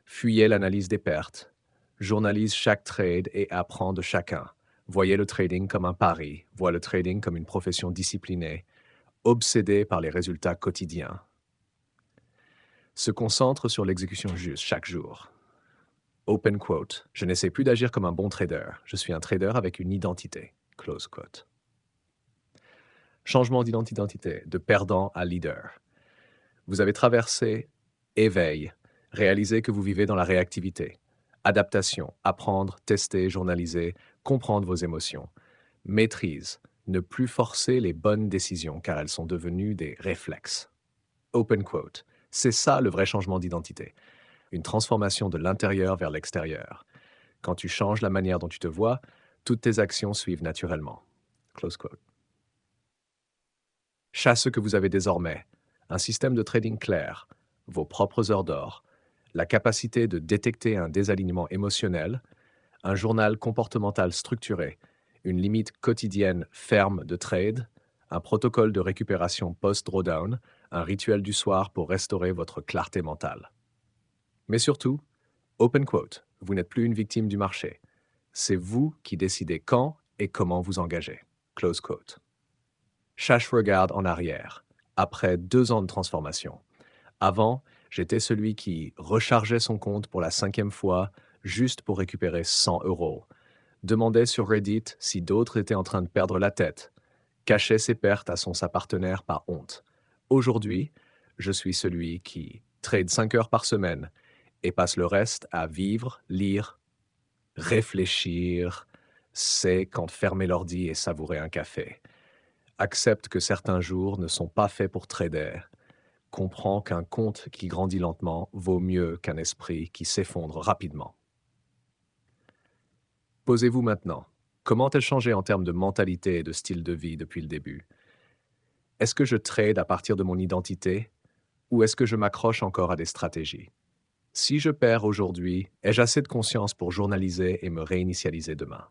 S1: Fuyez l'analyse des pertes. Journalise chaque trade et apprends de chacun. Voyez le trading comme un pari. Voyez le trading comme une profession disciplinée. Obsédé par les résultats quotidiens. Se concentre sur l'exécution juste chaque jour. Open quote. Je n'essaie plus d'agir comme un bon trader. Je suis un trader avec une identité. Close quote. Changement d'identité, de perdant à leader. Vous avez traversé éveil, réaliser que vous vivez dans la réactivité, adaptation, apprendre, tester, journaliser, comprendre vos émotions, maîtrise, ne plus forcer les bonnes décisions car elles sont devenues des réflexes. Open quote. C'est ça le vrai changement d'identité. Une transformation de l'intérieur vers l'extérieur. Quand tu changes la manière dont tu te vois, toutes tes actions suivent naturellement. Close quote. Chasse ce que vous avez désormais. Un système de trading clair, vos propres heures d'or, la capacité de détecter un désalignement émotionnel, un journal comportemental structuré, une limite quotidienne ferme de trade, un protocole de récupération post-drawdown, un rituel du soir pour restaurer votre clarté mentale. Mais surtout, open quote, vous n'êtes plus une victime du marché. C'est vous qui décidez quand et comment vous engagez. Close quote. Chasse regarde en arrière, après 2 ans de transformation. Avant, J'étais celui qui rechargeait son compte pour la 5e fois juste pour récupérer 100 euros, demandait sur Reddit si d'autres étaient en train de perdre la tête, cachait ses pertes à sa partenaire par honte. Aujourd'hui, je suis celui qui trade 5 heures par semaine et passe le reste à vivre, lire, réfléchir, c'est quand fermer l'ordi et savourer un café. Accepte que certains jours ne sont pas faits pour trader. Comprends qu'un compte qui grandit lentement vaut mieux qu'un esprit qui s'effondre rapidement. Posez-vous maintenant. Comment a-t-elle changé en termes de mentalité et de style de vie depuis le début? Est-ce que je trade à partir de mon identité ou est-ce que je m'accroche encore à des stratégies? Si je perds aujourd'hui, ai-je assez de conscience pour journaliser et me réinitialiser demain?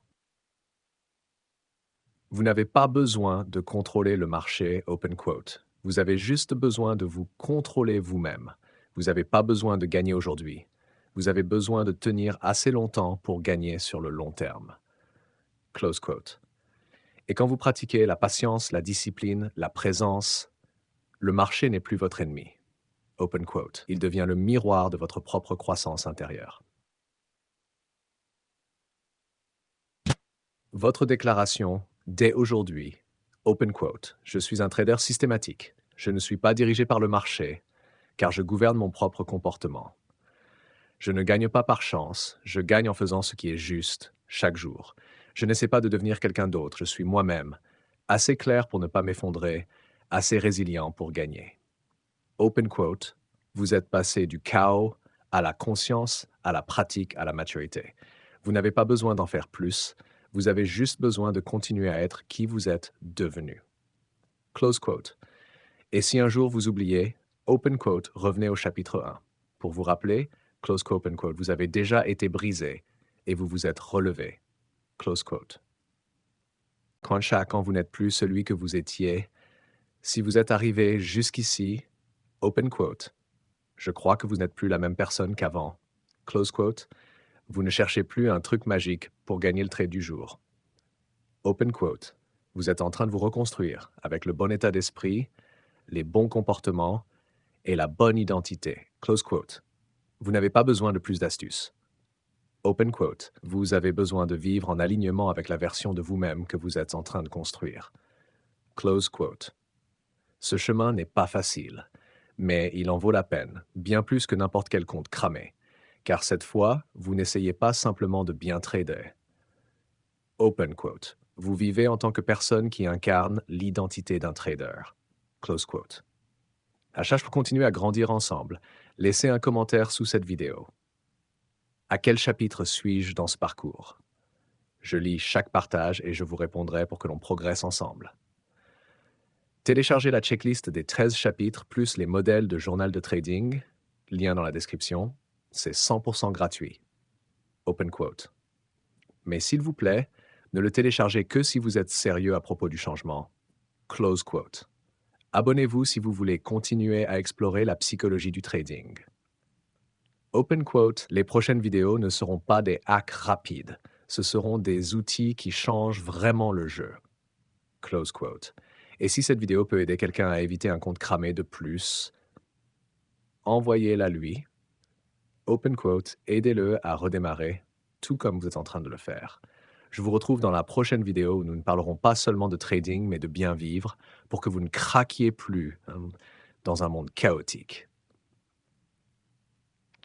S1: Vous n'avez pas besoin de contrôler le marché, open quote. Vous avez juste besoin de vous contrôler vous-même. Vous n'avez pas besoin de gagner aujourd'hui. Vous avez besoin de tenir assez longtemps pour gagner sur le long terme. Close quote. Et quand vous pratiquez la patience, la discipline, la présence, le marché n'est plus votre ennemi. Open quote. Il devient le miroir de votre propre croissance intérieure. Votre déclaration, dès aujourd'hui, open quote, je suis un trader systématique. Je ne suis pas dirigé par le marché, car je gouverne mon propre comportement. Je ne gagne pas par chance, je gagne en faisant ce qui est juste, chaque jour. Je n'essaie pas de devenir quelqu'un d'autre, je suis moi-même, assez clair pour ne pas m'effondrer, assez résilient pour gagner. Open quote, vous êtes passé du chaos à la conscience, à la pratique, à la maturité. Vous n'avez pas besoin d'en faire plus, vous avez juste besoin de continuer à être qui vous êtes devenu. Close quote. Et si un jour vous oubliez, open quote, revenez au chapitre 1. Pour vous rappeler, close quote, open quote, vous avez déjà été brisé et vous vous êtes relevé. Close quote. Quand vous n'êtes plus celui que vous étiez, si vous êtes arrivé jusqu'ici, open quote, je crois que vous n'êtes plus la même personne qu'avant. Close quote. Vous ne cherchez plus un truc magique pour gagner le trade du jour. Open quote. Vous êtes en train de vous reconstruire avec le bon état d'esprit, les bons comportements et la bonne identité. Close quote. Vous n'avez pas besoin de plus d'astuces. Open quote. Vous avez besoin de vivre en alignement avec la version de vous-même que vous êtes en train de construire. Close quote. Ce chemin n'est pas facile, mais il en vaut la peine, bien plus que n'importe quel compte cramé. Car cette fois, vous n'essayez pas simplement de bien trader. Open quote. Vous vivez en tant que personne qui incarne l'identité d'un trader. Close quote. À chaque fois continuer à grandir ensemble, laissez un commentaire sous cette vidéo. À quel chapitre suis-je dans ce parcours? Je lis chaque partage et je vous répondrai pour que l'on progresse ensemble. Téléchargez la checklist des 13 chapitres plus les modèles de journal de trading, lien dans la description, c'est 100% gratuit. Open quote. Mais s'il vous plaît, ne le téléchargez que si vous êtes sérieux à propos du changement. Close quote. Abonnez-vous si vous voulez continuer à explorer la psychologie du trading. Open quote, les prochaines vidéos ne seront pas des hacks rapides, ce seront des outils qui changent vraiment le jeu. Close quote. Et si cette vidéo peut aider quelqu'un à éviter un compte cramé de plus, envoyez-la lui. Open quote, aidez-le à redémarrer, tout comme vous êtes en train de le faire. Je vous retrouve dans la prochaine vidéo où nous ne parlerons pas seulement de trading, mais de bien vivre, pour que vous ne craquiez plus dans un monde chaotique.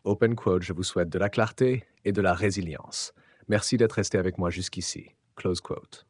S1: Open quote, je vous souhaite de la clarté et de la résilience. Merci d'être resté avec moi jusqu'ici. Close quote.